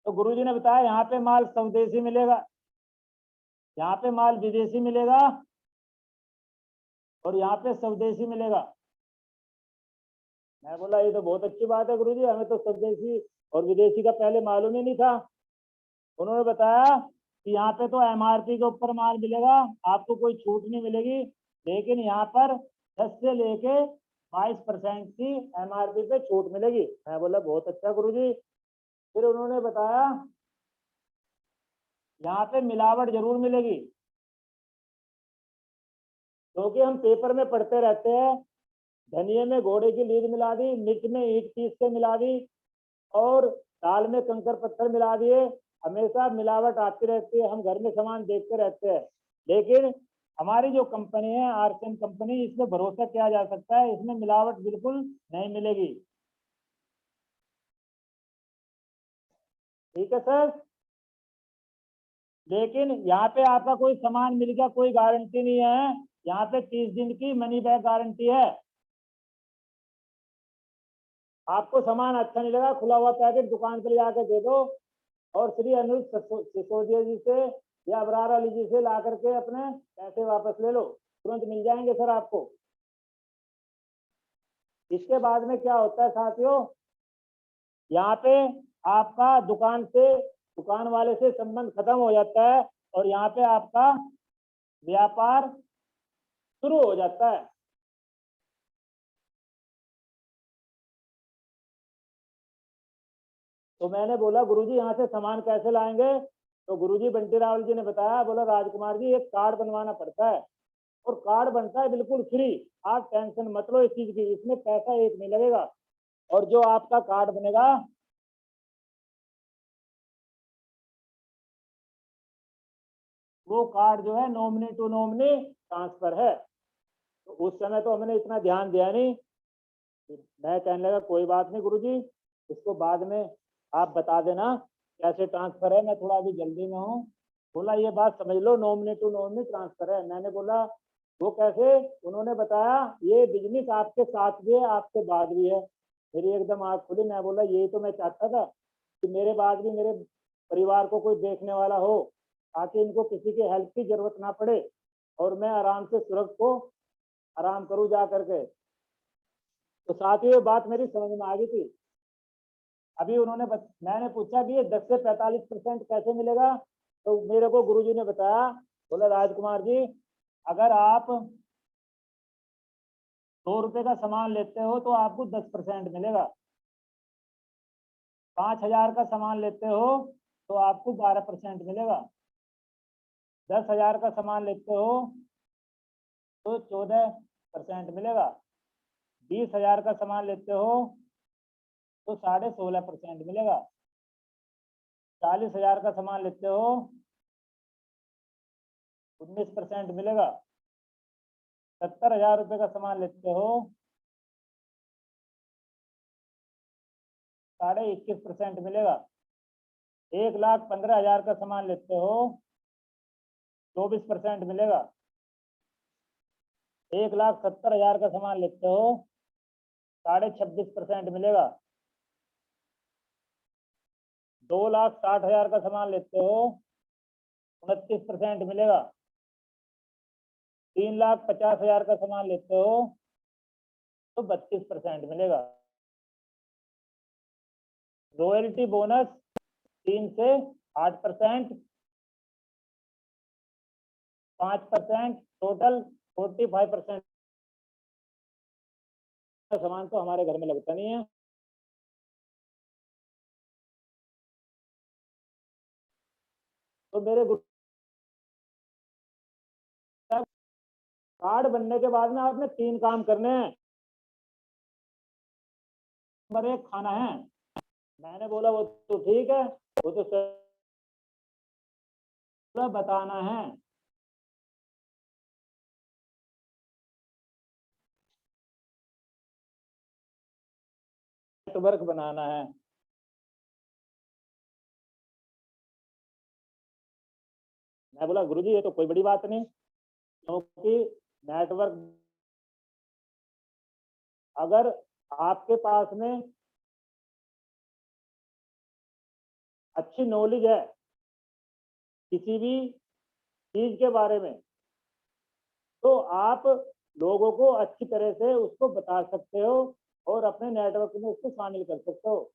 तो गुरुजी ने बताया यहाँ पे माल स्वदेशी मिलेगा, यहाँ पे माल विदेशी मिलेगा और यहाँ पे स्वदेशी मिलेगा। मैं बोला ये तो बहुत अच्छी बात है गुरुजी, हमें तो स्वदेशी और विदेशी का पहले मालूम ही नहीं था। उन्होंने बताया कि यहाँ पे तो एमआरपी के ऊपर माल मिलेगा, आपको कोई छूट नहीं मिलेगी, लेकिन यहाँ पर 10 से लेके 22% की एमआरपी पे छूट मिलेगी। मैं बोला बहुत अच्छा गुरुजी। फिर उन्होंने बताया यहाँ पे मिलावट जरूर मिलेगी, क्योंकि हम पेपर में पढ़ते रहते हैं धनिये में घोड़े की लीद मिला दी, मिर्च में ईंट पीस के मिला दी और दाल में कंकर पत्थर मिला दिए। हमेशा मिलावट आती रहती है, हम घर में सामान देखते रहते हैं, लेकिन हमारी जो कंपनी है आरसीएम कंपनी, इसमें भरोसा किया जा सकता है, इसमें मिलावट बिल्कुल नहीं मिलेगी। ठीक है सर। लेकिन यहाँ पे आपका कोई सामान मिल गया कोई गारंटी नहीं है, यहाँ पे 30 दिन की मनी बैक गारंटी है। आपको सामान अच्छा नहीं लगा, खुला हुआ पैकेट दुकान पर जाके दे दो और श्री अनुज सिसोदिया जी से या अबरार अली जी से ला करके अपने पैसे वापस ले लो, तुरंत मिल जाएंगे सर आपको। इसके बाद में क्या होता है साथियों, यहाँ पे आपका दुकान वाले से संबंध खत्म हो जाता है और यहाँ पे आपका व्यापार शुरू हो जाता है। तो मैंने बोला गुरुजी यहाँ से सामान कैसे लाएंगे, तो गुरुजी बंटी रावल जी ने बताया, बोला राजकुमार जी एक कार्ड बनवाना पड़ता है और कार्ड बनता है बिल्कुल फ्री, आप टेंशन मत लो इस चीज की, इसमें पैसा एक नहीं लगेगा। और जो आपका कार्ड बनेगा वो कार्ड जो है नॉमिनी टू नॉमिनी ट्रांसफर है। तो उस समय तो हमने इतना ध्यान दिया नहीं, मैं कहने लगा कोई बात नहीं गुरुजी, इसको बाद में आप बता देना कैसे ट्रांसफर है, मैं थोड़ा अभी जल्दी में हूँ। बोला ये बात समझ लो, नॉमिनी टू नॉमिनी ट्रांसफर है। मैंने बोला वो कैसे, उन्होंने बताया ये बिजनेस आपके साथ भी है आपके बाद भी है। मेरी एकदम आँख खुली, मैं बोला यही तो मैं चाहता था कि मेरे बाद भी मेरे परिवार को कोई देखने वाला हो, ताकि इनको किसी की हेल्प की जरूरत ना पड़े और मैं आराम से सूरज को आराम करूँ जा करके। तो साथ ही ये बात मेरी समझ में आ गई थी। अभी मैंने पूछा कि ये 10 से 45% कैसे मिलेगा, तो मेरे को गुरुजी ने बताया, बोला राजकुमार जी अगर आप 100 रुपए का सामान लेते हो तो आपको 10% मिलेगा, 5,000 का सामान लेते हो तो आपको 12% मिलेगा, 10,000 का सामान लेते हो तो 14% मिलेगा, 20,000 का सामान लेते हो तो 16.5% मिलेगा, 40,000 का सामान लेते हो 19% मिलेगा, 70,000 रुपये का सामान लेते हो 21.5% मिलेगा, 1,15,000 का सामान लेते हो 24% मिलेगा, 1,70,000 का सामान लेते हो 26.5% मिलेगा, 2,60,000 का सामान लेते हो 29% मिलेगा, 3,50,000 का सामान लेते हो तो 32% मिलेगा। रॉयल्टी बोनस 3 से 8%, 5%, टोटल 45% का सामान तो हमारे घर में लगता नहीं है। तो मेरे कार्ड बनने के बाद में आपने 3 काम करने हैं। नंबर 1 खाना है। मैंने बोला वो तो ठीक है, वो तो बताना है। नेटवर्क बनाना है। मैं बोला गुरुजी ये तो कोई बड़ी बात नहीं, क्योंकि नेटवर्क अगर आपके पास में अच्छी नॉलेज है किसी भी चीज के बारे में, तो आप लोगों को अच्छी तरह से उसको बता सकते हो और अपने नेटवर्क में उसको शामिल कर सकते हो।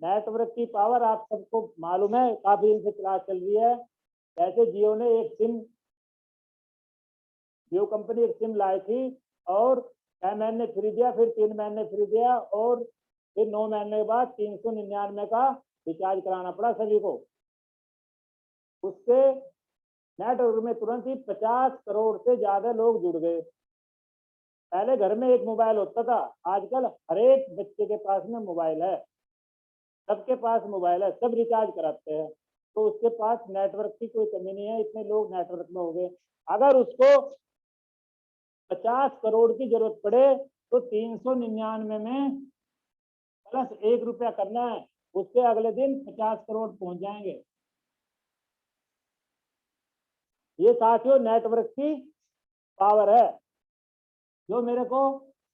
नेटवर्क की पावर आप सबको मालूम है, काफी दिन से क्लास चल रही है। जैसे जियो कंपनी एक सिम लाई थी और 6 महीने फ्री दिया, फिर 3 महीने फ्री दिया और फिर 9 महीने के बाद 399 का रिचार्ज कराना पड़ा सभी को। उससे नेटवर्क में तुरंत ही 50 करोड़ से ज्यादा लोग जुड़ गए। पहले घर में एक मोबाइल होता था, आजकल हर एक बच्चे के पास में मोबाइल है, सबके पास मोबाइल है, सब रिचार्ज कराते हैं, तो उसके पास नेटवर्क की कोई कमी नहीं है, इतने लोग नेटवर्क में हो गए। अगर उसको 50 करोड़ की जरूरत पड़े तो 399 में प्लस 1 रुपया करना है, उसके अगले दिन 50 करोड़ पहुंच जाएंगे। ये साथियों नेटवर्क की पावर है, जो मेरे को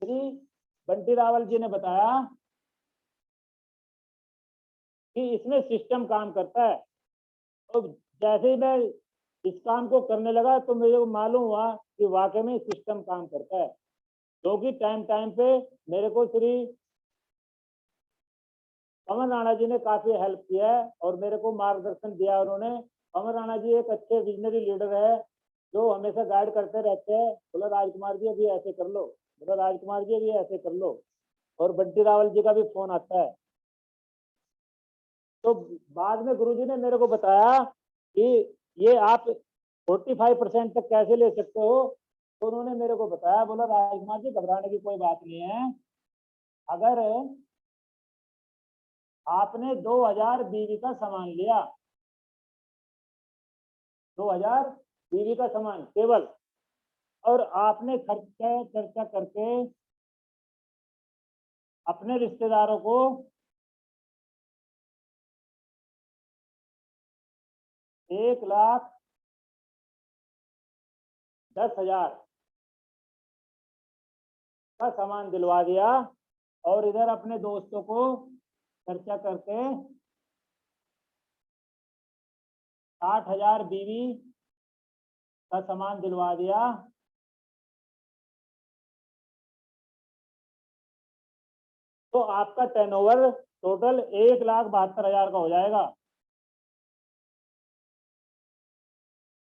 श्री बंटी रावल जी ने बताया कि इसमें सिस्टम काम करता है। तो जैसे ही मैं इस काम को करने लगा तो मुझे को मालूम हुआ कि वाकई में सिस्टम काम करता है, क्योंकि टाइम टाइम पे मेरे को श्री पवन राणा जी ने काफी हेल्प किया है और मेरे को मार्गदर्शन दिया उन्होंने। पवन राणा जी एक अच्छे विजनरी लीडर है, जो हमेशा गाइड करते रहते हैं, बोला राजकुमार जी अभी ऐसे कर लो, बोला राजकुमार जी अभी ऐसे कर लो, और बंटी रावल जी का भी फोन आता है। तो बाद में गुरुजी ने मेरे को बताया कि ये आप 45% तक कैसे ले सकते हो, तो उन्होंने मेरे को बताया, बोला राजकुमार जी घबराने की कोई बात नहीं है, अगर आपने 2000 बीवी का सामान लिया, 2000 बीवी का सामान केवल, और आपने खर्चा करके अपने रिश्तेदारों को 1,10,000 का सामान दिलवा दिया, और इधर अपने दोस्तों को खर्चा करके 60,000 बीवी का सामान दिलवा दिया, तो आपका टर्नओवर टोटल 1,72,000 का हो जाएगा।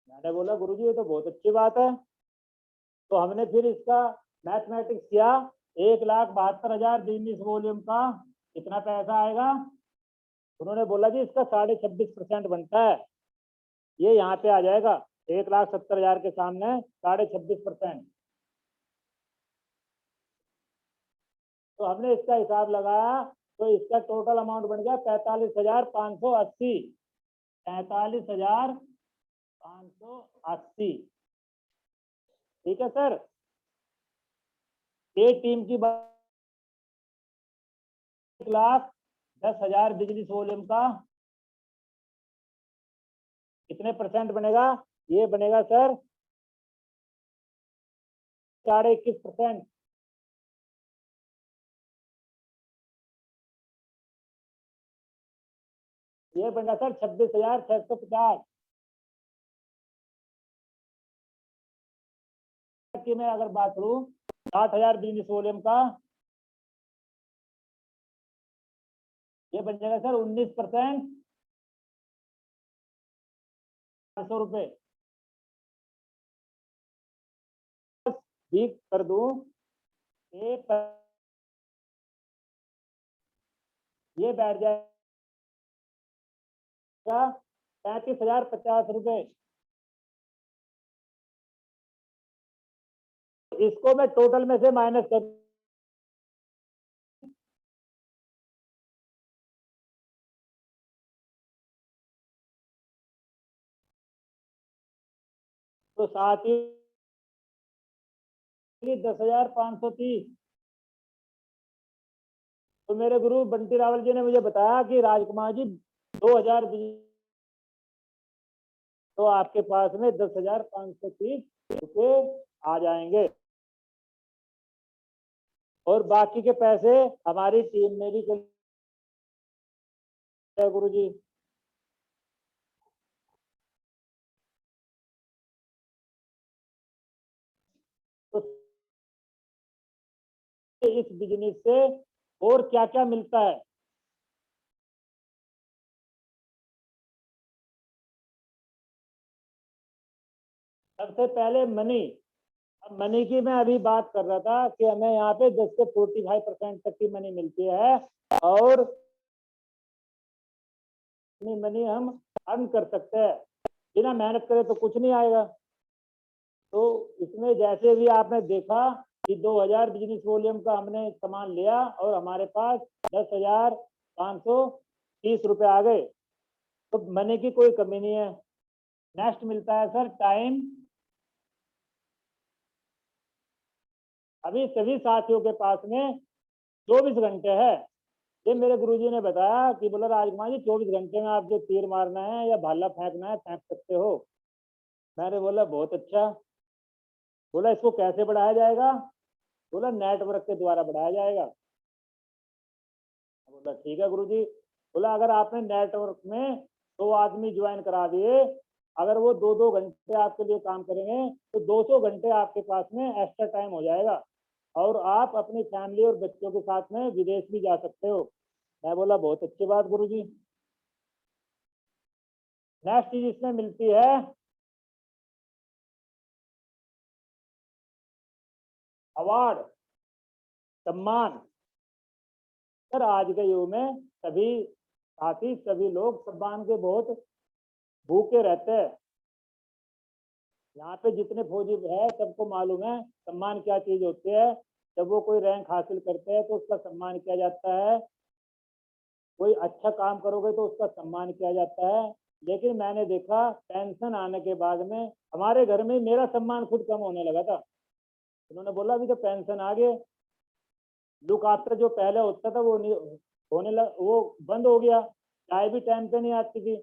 मैंने बोला गुरुजी ये तो बहुत अच्छी बात है। तो हमने फिर इसका मैथमेटिक्स किया, 1,72,000 बिजनेस वॉल्यूम का कितना पैसा आएगा। उन्होंने बोला जी इसका 26.5% बनता है, ये यहाँ पे आ जाएगा 1,70,000 के सामने 26.5%। तो हमने इसका हिसाब लगाया तो इसका टोटल अमाउंट बन गया 45,580, 45,580। ठीक है सर, एक टीम की 1,10,000 बिजनेस वॉल्यूम का कितने परसेंट बनेगा, ये बनेगा सर 21.5%। ये बनेगा सर 26,650 की। मैं अगर बात करूं 60,000 बिजनेस वॉल्यूम का, ये बन जाएगा सर 19%, 400 रुपए भी कर दूं, एक ये बैठ जाएगा 35,050 रुपए। इसको मैं टोटल में से माइनस कर, तो साथ ही 10,530। तो मेरे गुरु बंटी रावल जी ने मुझे बताया कि राजकुमार जी 2,000 तो आपके पास में 10,530 रुपए आ जाएंगे, और बाकी के पैसे हमारी टीम में भी चले गुरु जी। तो इस बिजनेस से और क्या क्या मिलता है, सबसे पहले मनी। अब मनी की मैं अभी बात कर रहा था कि हमें यहाँ पे 10 से 45% तक की मनी मिलती है, और मनी हम अर्न कर सकते हैं, बिना मेहनत करे तो कुछ नहीं आएगा। तो इसमें जैसे भी आपने देखा कि 2000 बिजनेस वॉल्यूम का हमने सामान लिया और हमारे पास 10,530 रुपए आ गए। तो मनी की कोई कमी नहीं है। नेक्स्ट मिलता है सर टाइम। अभी सभी साथियों के पास में 24 घंटे है। ये मेरे गुरुजी ने बताया कि बोला राजकुमार जी 24 घंटे में आप जो तीर मारना है या भाला फेंकना है फेंक सकते हो। मैंने बोला बहुत अच्छा। बोला इसको कैसे बढ़ाया जाएगा? बोला नेटवर्क के द्वारा बढ़ाया जाएगा। बोला ठीक है गुरुजी। बोला अगर आपने नेटवर्क में 2 आदमी ज्वाइन करा दिए, अगर वो 2-2 घंटे आपके लिए काम करेंगे तो 200 घंटे आपके पास में एक्स्ट्रा टाइम हो जाएगा और आप अपनी फैमिली और बच्चों के साथ में विदेश भी जा सकते हो। मैं बोला बहुत अच्छी बात गुरुजी। नेक्स्ट चीज इसमें मिलती है अवार्ड, सम्मान। सर आज के युग में सभी साथी सभी लोग सम्मान के बहुत भूखे रहते हैं। यहाँ पे जितने फौजी है सबको मालूम है सम्मान क्या चीज होती है। जब वो कोई रैंक हासिल करते हैं तो उसका सम्मान किया जाता है। कोई अच्छा काम करोगे तो उसका सम्मान किया जाता है। लेकिन मैंने देखा पेंशन आने के बाद में हमारे घर में मेरा सम्मान खुद कम होने लगा था। उन्होंने बोला अभी तो पेंशन आ गए, लुक आफ्टर जो पहले होता था वो नहीं होने लगा, वो बंद हो गया। चाय भी टाइम पे नहीं आती थी।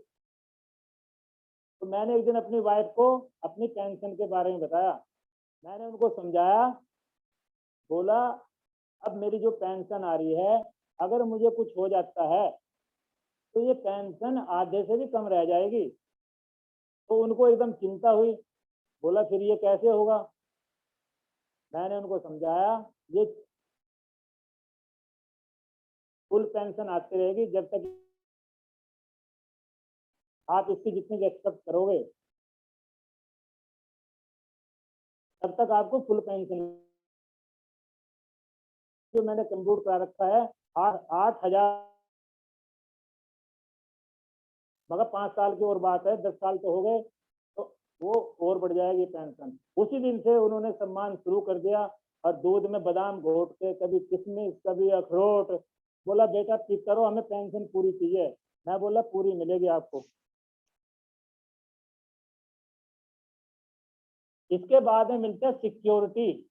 तो मैंने एक दिन अपनी वाइफ को अपनी पेंशन के बारे में बताया। मैंने उनको समझाया। बोला अब मेरी जो पेंशन आ रही है अगर मुझे कुछ हो जाता है तो ये पेंशन आधे से भी कम रह जाएगी। तो उनको एकदम चिंता हुई। बोला फिर ये कैसे होगा? मैंने उनको समझाया ये फुल पेंशन आती रहेगी जब तक आप इसकी जितनी एक्सपेक्ट करोगे तब तक आपको फुल पेंशन। जो मैंने कंप्यूट करा रखा है 8,000, मगर 5 साल की और बात है, 10 साल तो हो गए तो वो और बढ़ जाएगी पेंशन। उसी दिन से उन्होंने सम्मान शुरू कर दिया और दूध में बादाम घोट के कभी किशमिश कभी अखरोट। बोला बेटा ठीक करो हमें पेंशन पूरी चाहिए। मैं बोला पूरी मिलेगी आपको। इसके बाद में मिलता है सिक्योरिटी।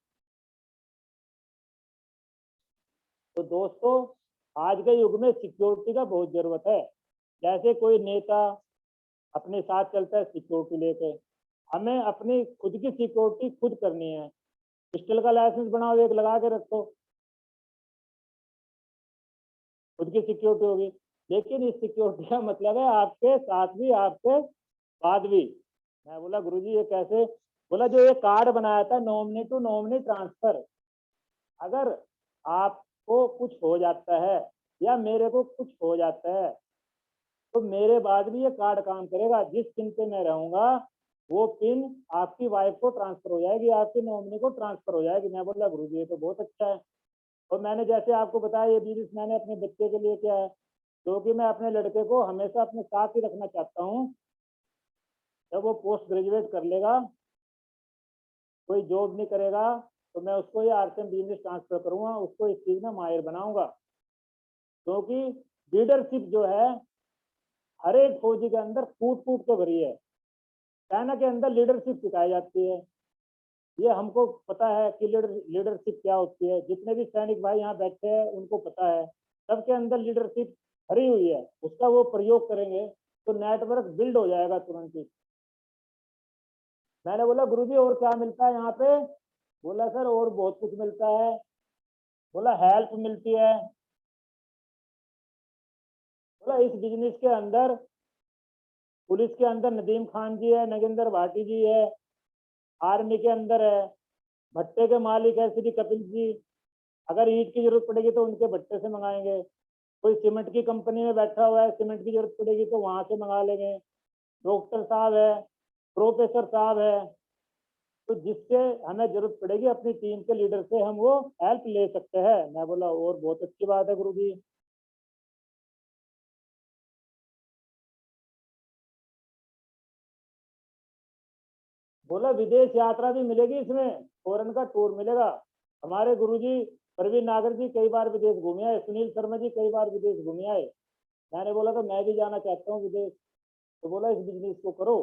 तो दोस्तों आज के युग में सिक्योरिटी का बहुत जरूरत है। जैसे कोई नेता अपने साथ चलता है सिक्योरिटी लेके, हमें अपनी खुद की सिक्योरिटी खुद करनी है। पिस्टल का लाइसेंस बनाओ, एक लगा के रखो, खुद की सिक्योरिटी होगी। लेकिन इस सिक्योरिटी का मतलब है आपके साथ भी आपके बाद भी। मैं बोला गुरुजी ये कैसे? बोला जो ये कार्ड बनाया था नॉमिनी टू नॉमिनी ट्रांसफर, अगर आपको कुछ हो जाता है या मेरे को कुछ हो जाता है तो मेरे बाद भी ये कार्ड काम करेगा। जिस पिन पे मैं रहूंगा वो पिन आपकी वाइफ को ट्रांसफर हो जाएगी, आपकी नॉमिनी को ट्रांसफर हो जाएगी। मैं बोला गुरुजी ये तो बहुत अच्छा है। और मैंने जैसे आपको बताया ये बिजनेस मैंने अपने बच्चे के लिए किया है, क्योंकि मैं अपने लड़के को हमेशा अपने साथ ही रखना चाहता हूँ। जब वो पोस्ट ग्रेजुएट कर लेगा, कोई जॉब नहीं करेगा, तो मैं उसको ये आरसीएम बिजनेस ट्रांसफर करूंगा, उसको इस चीज में माहिर बनाऊंगा। क्योंकि लीडरशिप जो है हर एक फौजी के अंदर कूट कूट के भरी है। सेना के अंदर लीडरशिप सिखाई जाती है। ये हमको पता है कि लीडरशिप क्या होती है। जितने भी सैनिक भाई यहाँ बैठे हैं उनको पता है, सबके अंदर लीडरशिप भरी हुई है। उसका वो प्रयोग करेंगे तो नेटवर्क बिल्ड हो जाएगा तुरंत ही। मैंने बोला गुरुजी और क्या मिलता है यहाँ पे? बोला सर और बहुत कुछ मिलता है। बोला हेल्प मिलती है। बोला इस बिजनेस के अंदर पुलिस के अंदर नदीम खान जी है, नगेंद्र भाटी जी है, आर्मी के अंदर है, भट्टे के मालिक है श्री कपिल जी। अगर ईंट की जरूरत पड़ेगी तो उनके भट्टे से मंगाएंगे। कोई सीमेंट की कंपनी में बैठा हुआ है, सीमेंट की जरूरत पड़ेगी तो वहां से मंगा लेंगे। डॉक्टर साहब है, प्रोफेसर साहब है। तो जिससे हमें जरूरत पड़ेगी अपनी टीम के लीडर से हम वो हेल्प ले सकते हैं। मैं बोला और बहुत अच्छी बात है गुरुजी। बोला विदेश यात्रा भी मिलेगी इसमें, फॉरेन का टूर मिलेगा। हमारे गुरुजी प्रवीण नागर जी कई बार विदेश घूमे आए, सुनील शर्मा जी कई बार विदेश घूमे आए। मैंने बोला तो मैं भी जाना चाहता हूँ विदेश, तो बोला इस बिजनेस को करो।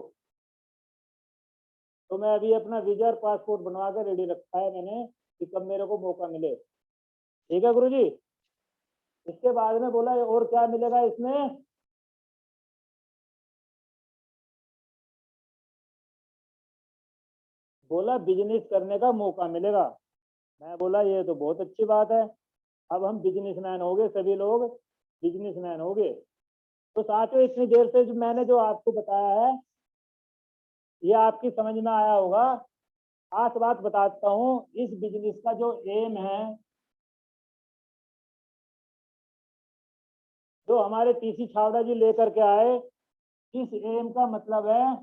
तो मैं अभी अपना वीजा और पासपोर्ट बनवा कर रेडी रखा है मैंने कि कब मेरे को मौका मिले। ठीक है गुरुजी। इसके बाद में बोला और क्या मिलेगा इसमें? बोला बिजनेस करने का मौका मिलेगा। मैं बोला ये तो बहुत अच्छी बात है, अब हम बिजनेसमैन हो गए, सभी लोग बिजनेसमैन हो गए। तो साथियों इतनी देर से जो मैंने जो आपको बताया है ये आपकी समझ में आया होगा। खास बात बताता हूँ, इस बिजनेस का जो एम है, जो हमारे टीसी छावड़ा जी लेकर के आए, इस एम का मतलब है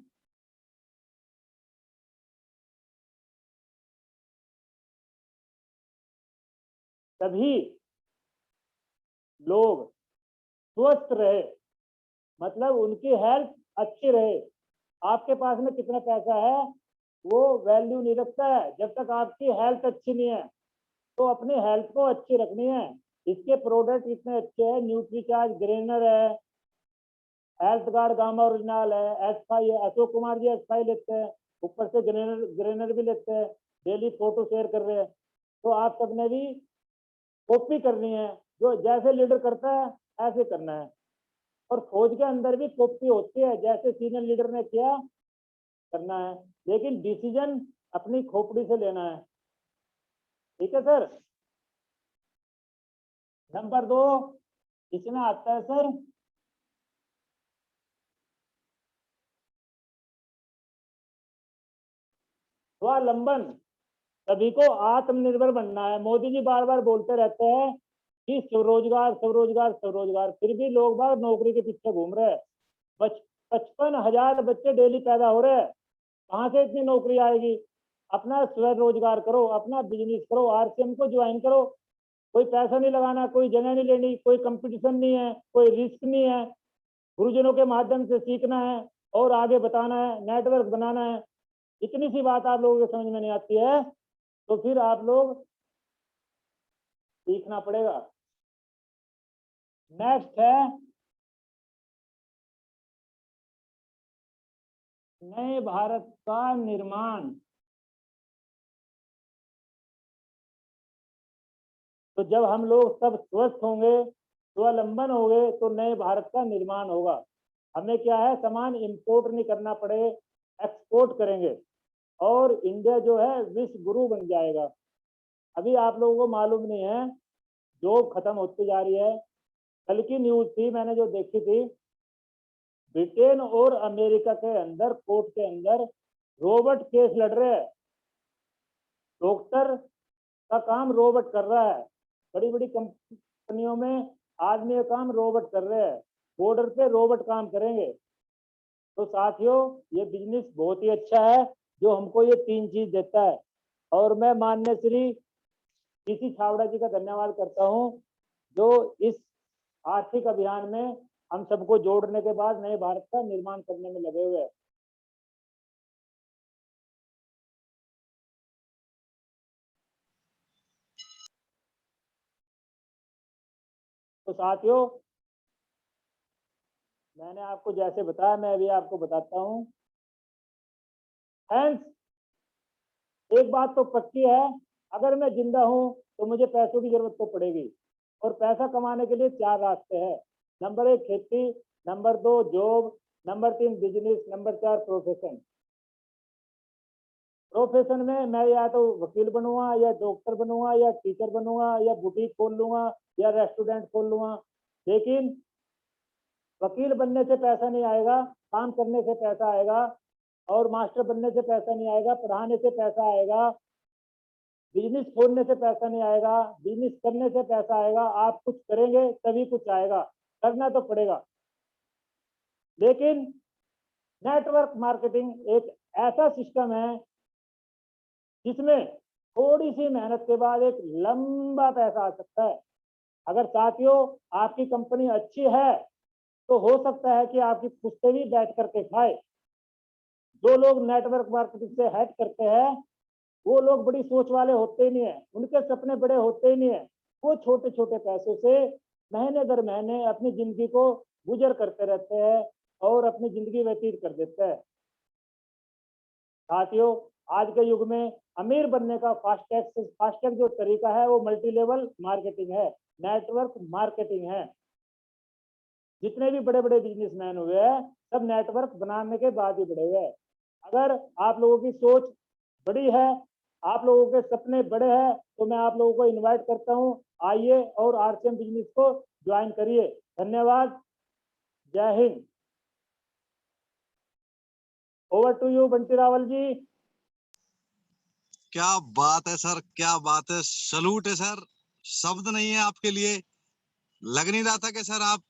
सभी लोग स्वस्थ रहे, मतलब उनकी हेल्थ अच्छी रहे। आपके पास में कितना पैसा है वो वैल्यू नहीं रखता है जब तक आपकी हेल्थ अच्छी नहीं है। तो अपनी हेल्थ को अच्छी रखनी है। इसके प्रोडक्ट इतने अच्छे हैं, न्यूट्रीचार्ज ग्रेनर है, हेल्थ गार्ड गामा ओरिजिनल है, एसफाई है, अशोक कुमार जी एसफाई लेते हैं, ऊपर से ग्रेनर ग्रेनर भी लेते हैं, डेली फोटो शेयर कर रहे हैं। तो आप सबने भी कॉपी करनी है, जो जैसे लीडर करता है ऐसे करना है। और फौज के अंदर भी कॉपी होती है, जैसे सीनियर लीडर ने किया करना है, लेकिन डिसीजन अपनी खोपड़ी से लेना है। ठीक है सर। नंबर 2 इसमें आता है सर स्वावलंबन। सभी को आत्मनिर्भर बनना है। मोदी जी बार बार बोलते रहते हैं कि स्वरोजगार स्वरोजगार स्वरोजगार, फिर भी लोग बाग नौकरी के पीछे घूम रहे हैं। 55,000 बच्चे डेली पैदा हो रहे हैं, कहाँ से इतनी नौकरी आएगी? अपना स्वरोजगार करो, अपना बिजनेस करो, आरसीएम को ज्वाइन करो। कोई पैसा नहीं लगाना, कोई जगह नहीं लेनी, कोई कंपटीशन नहीं है, कोई रिस्क नहीं है। गुरुजनों के माध्यम से सीखना है और आगे बताना है, नेटवर्क बनाना है। इतनी सी बात आप लोगों को समझ में नहीं आती है तो फिर आप लोग सीखना पड़ेगा। नेक्स्ट है नए भारत का निर्माण। तो जब हम लोग सब स्वस्थ होंगे, स्वावलंबन होंगे, तो नए भारत का निर्माण होगा। हमें क्या है, सामान इंपोर्ट नहीं करना पड़े, एक्सपोर्ट करेंगे और इंडिया जो है विश्व गुरु बन जाएगा। अभी आप लोगों को मालूम नहीं है, जॉब खत्म होती जा रही है। कल की न्यूज थी मैंने जो देखी थी, ब्रिटेन और अमेरिका के अंदर कोर्ट के अंदर रोबोट केस लड़ रहे हैं। डॉक्टर का काम रोबोट कर रहा है, बड़ी बड़ी कंपनियों में आदमी का काम रोबोट कर रहे हैं, बॉर्डर पे रोबोट काम करेंगे। तो साथियों ये बिजनेस बहुत ही अच्छा है जो हमको ये 3 चीज देता है। और मैं माननीय श्री टीसी छावड़ा जी का धन्यवाद करता हूँ जो इस आर्थिक अभियान में हम सबको जोड़ने के बाद नए भारत का निर्माण करने में लगे हुए हैं। तो साथियों मैंने आपको जैसे बताया मैं अभी आपको बताता हूँ। फ्रेंड्स एक बात तो पक्की है, अगर मैं जिंदा हूँ तो मुझे पैसों की जरूरत तो पड़ेगी और पैसा कमाने के लिए 4 रास्ते हैं। नंबर 1 खेती, number 2 job, number 3 business, number 4 profession. Profession में मैं या तो वकील बनूंगा या डॉक्टर बनूंगा या टीचर बनूंगा या बुटीक खोल लूंगा या रेस्टोरेंट खोल लूंगा। लेकिन वकील बनने से पैसा नहीं आएगा, काम करने से पैसा आएगा। और मास्टर बनने से पैसा नहीं आएगा, पढ़ाने से पैसा आएगा। बिजनेस खोलने से पैसा नहीं आएगा, बिजनेस करने से पैसा आएगा। आप कुछ करेंगे तभी कुछ आएगा, करना तो पड़ेगा। लेकिन नेटवर्क मार्केटिंग एक ऐसा सिस्टम है जिसमें थोड़ी सी मेहनत के बाद एक लंबा पैसा आ सकता है। अगर साथियों आपकी कंपनी अच्छी है तो हो सकता है कि आपकी पुश्ते भी बैठ करके खाए। जो लोग नेटवर्क मार्केटिंग से हेड करते हैं वो लोग बड़ी सोच वाले होते ही नहीं है, उनके सपने बड़े होते ही नहीं है। वो छोटे छोटे पैसों से महीने दर महीने अपनी जिंदगी को गुजर करते रहते हैं और अपनी जिंदगी व्यतीत कर देते हैं। साथियों, आज के युग में अमीर बनने का फास्टैग जो तरीका है वो मल्टी लेवल मार्केटिंग है, नेटवर्क मार्केटिंग है। जितने भी बड़े बड़े बिजनेसमैन हुए हैं सब नेटवर्क बनाने के बाद ही बड़े हुए हैं। अगर आप लोगों की सोच बड़ी है, आप लोगों के सपने बड़े हैं, तो मैं आप लोगों को इनवाइट करता हूं, आइए और आरसीएम बिजनेस को ज्वाइन करिए। धन्यवाद, जय हिंद। Over to you Bunty Rawal ji. क्या बात है सर, क्या बात है, सलूट है सर, शब्द नहीं है आपके लिए। लग नहीं रहा था कि सर आप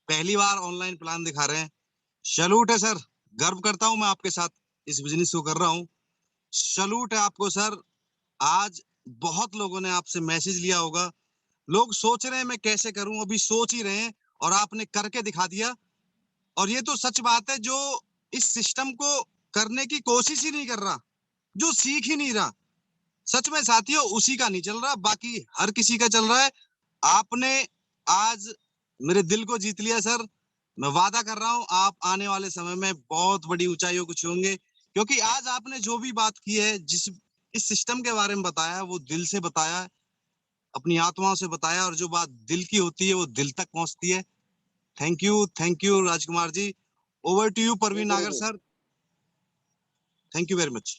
पहली बार ऑनलाइन प्लान दिखा रहे हैं। सलूट है सर, गर्व करता हूं मैं आपके साथ इस बिजनेस को कर रहा हूं। सलूट है आपको सर। आज बहुत लोगों ने आपसे मैसेज लिया होगा, लोग सोच रहे हैं मैं कैसे करूं, अभी सोच ही रहे हैं और आपने करके दिखा दिया। और ये तो सच बात है, जो इस सिस्टम को करने की कोशिश ही नहीं कर रहा, जो सीख ही नहीं रहा, सच में साथियों उसी का नहीं चल रहा, बाकी हर किसी का चल रहा है। आपने आज मेरे दिल को जीत लिया सर। मैं वादा कर रहा हूं आप आने वाले समय में बहुत बड़ी ऊंचाइयों को छूएंगे, क्योंकि आज आपने जो भी बात की है, जिस इस सिस्टम के बारे में बताया, वो दिल से बताया, अपनी आत्माओं से बताया, और जो बात दिल की होती है वो दिल तक पहुंचती है। Thank you Rajkumar ji. Over to you Parveen Nagar sir. Thank you very much.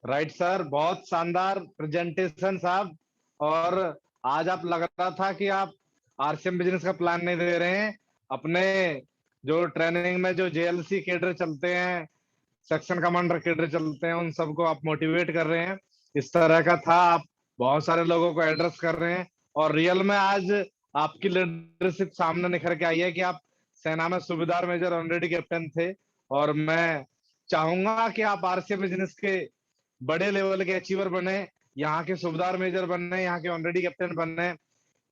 Right sir, बहुत शानदार प्रेजेंटेशन साहब। और आज आप लग रहा था कि आप आरसीएम बिजनेस का प्लान नहीं दे रहे हैं, अपने जो ट्रेनिंग में जो जेएलसी कैडर चलते हैं, सेक्शन कमांडर कैडर चलते हैं, उन सबको आप मोटिवेट कर रहे हैं। इस तरह का था, आप बहुत सारे लोगों को एड्रेस कर रहे हैं और रियल में आज आपकी लीडरशिप सामने निखर के आई है कि आप सेना में सूबेदार मेजर ऑलरेडी कैप्टन थे। और मैं चाहूंगा कि आप आरसीएम बिजनेस के बड़े लेवल के अचीवर बने, यहाँ के सूबेदार मेजर बनने, यहाँ के ऑलरेडी कैप्टन बनने,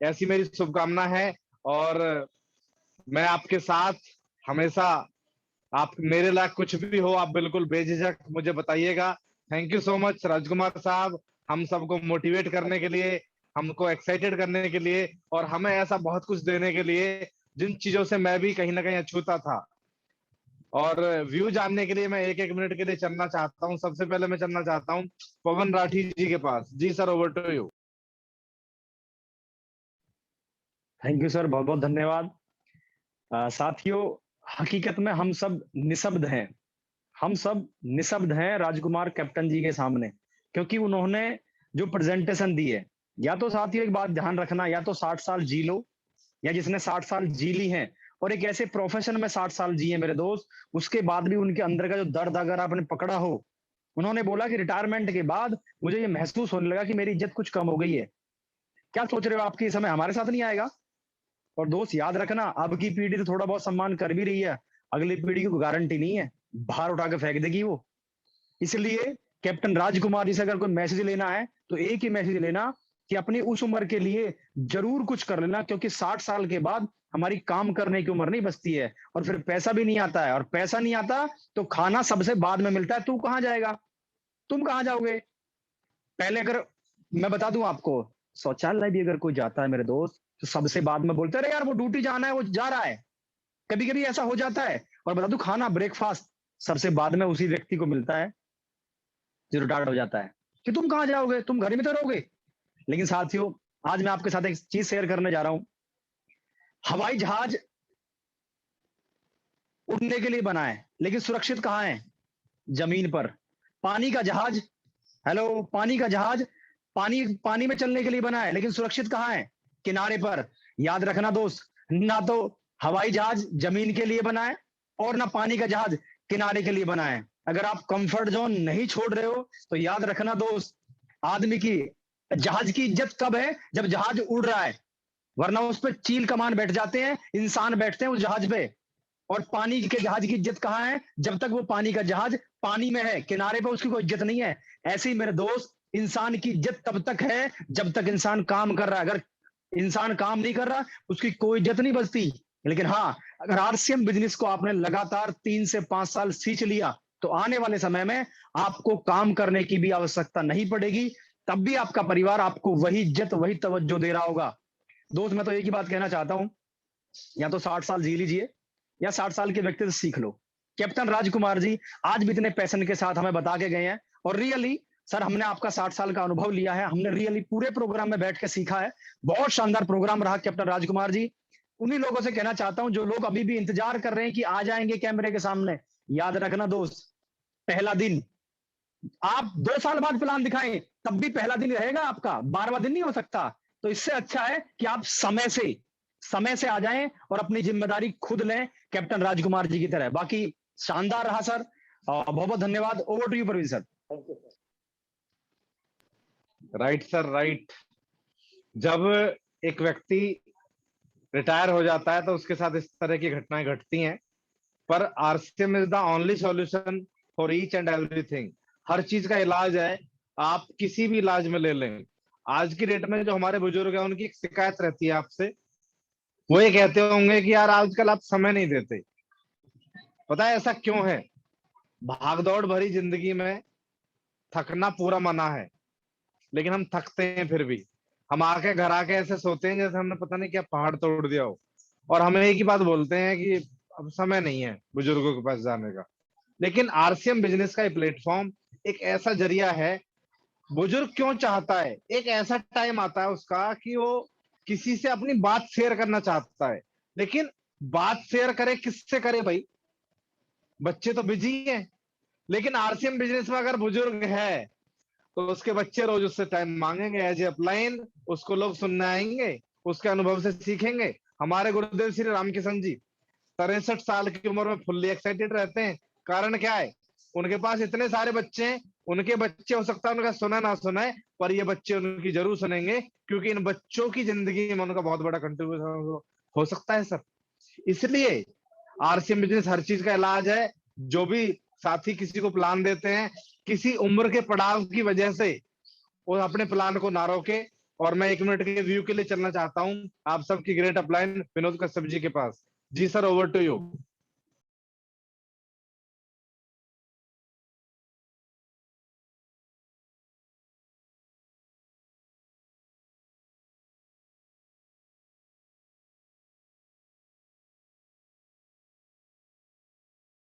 ऐसी मेरी शुभकामना है। और मैं आपके साथ हमेशा, आप मेरे लायक कुछ भी हो आप बिल्कुल बेझिझक मुझे बताइएगा। थैंक यू सो मच राजकुमार साहब, हम सबको मोटिवेट करने के लिए, हमको एक्साइटेड करने के लिए और हमें ऐसा बहुत कुछ देने के लिए जिन चीजों से मैं भी कहीं ना कहीं अछूता था। और व्यू जानने के लिए मैं एक एक मिनट के लिए चलना चाहता हूँ। सबसे पहले मैं चलना चाहता हूँ पवन राठी जी के पास। जी sir, over to you. Thank you sir, बहुत बहुत धन्यवाद। साथियों, हकीकत में हम सब निशब्द हैं, हम सब निशब्द हैं राजकुमार कैप्टन जी के सामने, क्योंकि उन्होंने जो प्रेजेंटेशन दी है, या तो साथियों एक बात ध्यान रखना, या तो 60 साल जी लो, या जिसने 60 साल जी ली है और एक ऐसे प्रोफेशन में 60 साल जिए मेरे दोस्त, उसके बाद भी उनके अंदर का जो दर्द अगर आपने पकड़ा हो। उन्होंने बोला कि रिटायरमेंट के बाद मुझे ये महसूस होने लगा कि मेरी इज्जत कुछ कम हो गई है। क्या सोच रहे हो आपकी ये समय हमारे साथ नहीं आएगा? और दोस्त याद रखना, अब की पीढ़ी तो थोड़ा बहुत सम्मान कर भी रही है, अगली पीढ़ी की कोई गारंटी नहीं है, बाहर उठा के फेंक देगी वो। इसलिए कैप्टन राजकुमार जी से अगर कोई मैसेज लेना है तो एक ही मैसेज लेना कि अपनी उस उम्र के लिए जरूर कुछ कर लेना, क्योंकि 60 साल के बाद हमारी काम करने की उम्र नहीं बचती है और फिर पैसा भी नहीं आता है, और पैसा नहीं आता तो खाना सबसे बाद में मिलता है। तू कहां जाएगा, तुम कहां जाओगे? पहले अगर मैं बता दूं आपको, शौचालय भी अगर कोई जाता है मेरे दोस्त तो सबसे बाद में बोलते हैं यार वो ड्यूटी जाना है, वो जा रहा है। कभी कभी ऐसा हो जाता है। और बता दूं, खाना ब्रेकफास्ट सबसे बाद में उसी व्यक्ति को मिलता है जो रिटायर्ड हो जाता है। कि तुम कहां जाओगे, तुम घर में तो रहोगे। लेकिन साथियों, आज मैं आपके साथ एक चीज शेयर करने जा रहा हूं। हवाई जहाज उड़ने के लिए बना है, लेकिन सुरक्षित कहां है? जमीन पर। पानी का जहाज, हेलो, पानी का जहाज पानी पानी में चलने के लिए बना है, लेकिन सुरक्षित कहां है? किनारे पर। याद रखना दोस्त, ना तो हवाई जहाज जमीन के लिए बना है और ना पानी का जहाज किनारे के लिए बना है। अगर आप कंफर्ट जोन नहीं छोड़ रहे हो तो याद रखना दोस्त, आदमी की, जहाज की इज्जत कब है? जब जहाज उड़ रहा है, वरना उस पर चील कमान बैठ जाते हैं, इंसान बैठते हैं उस जहाज पे। और पानी के जहाज की इज्जत कहां है? जब तक वो पानी का जहाज पानी में है, किनारे पे उसकी कोई इज्जत नहीं है। ऐसे ही मेरे दोस्त, इंसान की इज्जत तब तक है जब तक इंसान काम कर रहा है। अगर इंसान काम नहीं कर रहा, उसकी कोई इज्जत नहीं बचती। लेकिन हाँ, अगर आरसीएम बिजनेस को आपने लगातार 3 से 5 साल सींच लिया, तो आने वाले समय में आपको काम करने की भी आवश्यकता नहीं पड़ेगी, तब भी आपका परिवार आपको वही इज्जत, वही तवज्जो दे रहा होगा। दोस्त, मैं तो एक ही बात कहना चाहता हूं, या तो 60 साल जी लीजिए या 60 साल के व्यक्ति से सीख लो। कैप्टन राजकुमार जी आज भी इतने पैशन के साथ हमें बता के गए हैं, और रियली सर हमने आपका 60 साल का अनुभव लिया है, हमने रियली पूरे प्रोग्राम में बैठ के सीखा है। बहुत शानदार प्रोग्राम रहा कैप्टन राजकुमार जी। उन्हीं लोगों से कहना चाहता हूं जो लोग अभी भी इंतजार कर रहे हैं कि आ जाएंगे कैमरे के सामने, याद रखना दोस्त, पहला दिन, आप 2 साल बाद प्लान दिखाएं तब भी पहला दिन रहेगा आपका, 12वां दिन नहीं हो सकता। तो इससे अच्छा है कि आप समय से आ जाएं और अपनी जिम्मेदारी खुद लें कैप्टन राजकुमार जी की तरह। बाकी शानदार रहा सर, बहुत बहुत धन्यवाद। Over to you Parveen sir. Thank you sir. Right sir, right. जब एक व्यक्ति रिटायर हो जाता है तो उसके साथ इस तरह की घटनाएं घटती हैं, पर RCM is the only solution for each and everything. हर चीज का इलाज है, आप किसी भी इलाज में ले लें। आज की डेट में जो हमारे बुजुर्ग हैं उनकी एक शिकायत रहती है आपसे, वो ये कहते होंगे कि यार आजकल आप समय नहीं देते। पता है ऐसा क्यों है? भागदौड़ भरी जिंदगी में थकना पूरा मना है, लेकिन हम थकते हैं फिर भी। हम आके घर आके ऐसे सोते हैं जैसे हमने पता नहीं क्या पहाड़ तोड़ दिया हो, और हमें एक ही बात बोलते हैं कि अब समय नहीं है बुजुर्गों के पास जाने का। लेकिन आरसीएम बिजनेस का प्लेटफॉर्म एक ऐसा जरिया है। बुजुर्ग क्यों चाहता है, एक ऐसा टाइम आता है उसका कि वो किसी से अपनी बात शेयर करना चाहता है, लेकिन बात शेयर करे किससे करे भाई? बच्चे तो बिजी हैं। लेकिन आरसीएम बिजनेस में अगर बुजुर्ग है तो उसके बच्चे रोज उससे टाइम मांगेंगे एज ए अपलाइन, उसको लोग सुनने आएंगे, उसके अनुभव से सीखेंगे। हमारे गुरुदेव श्री रामकिशन जी 63 साल की उम्र में फुल्ली एक्साइटेड रहते हैं। कारण क्या है? उनके पास इतने सारे बच्चे हैं, उनके बच्चे हो सकता है उनका सुना ना सुनाए, पर ये बच्चे उनकी जरूर सुनेंगे, क्योंकि इन बच्चों की जिंदगी में उनका बहुत बड़ा कंट्रीब्यूशन हो सकता है सर। इसलिए आरसीएम बिजनेस हर चीज का इलाज है। जो भी साथी किसी को प्लान देते हैं, किसी उम्र के पड़ाव की वजह से वो अपने प्लान को ना रोके। और मैं 1 मिनट के व्यू के लिए चलना चाहता हूँ आप सबकी ग्रेट अपलाइन विनोद कश्यप जी के पास। जी सर, ओवर टू यू।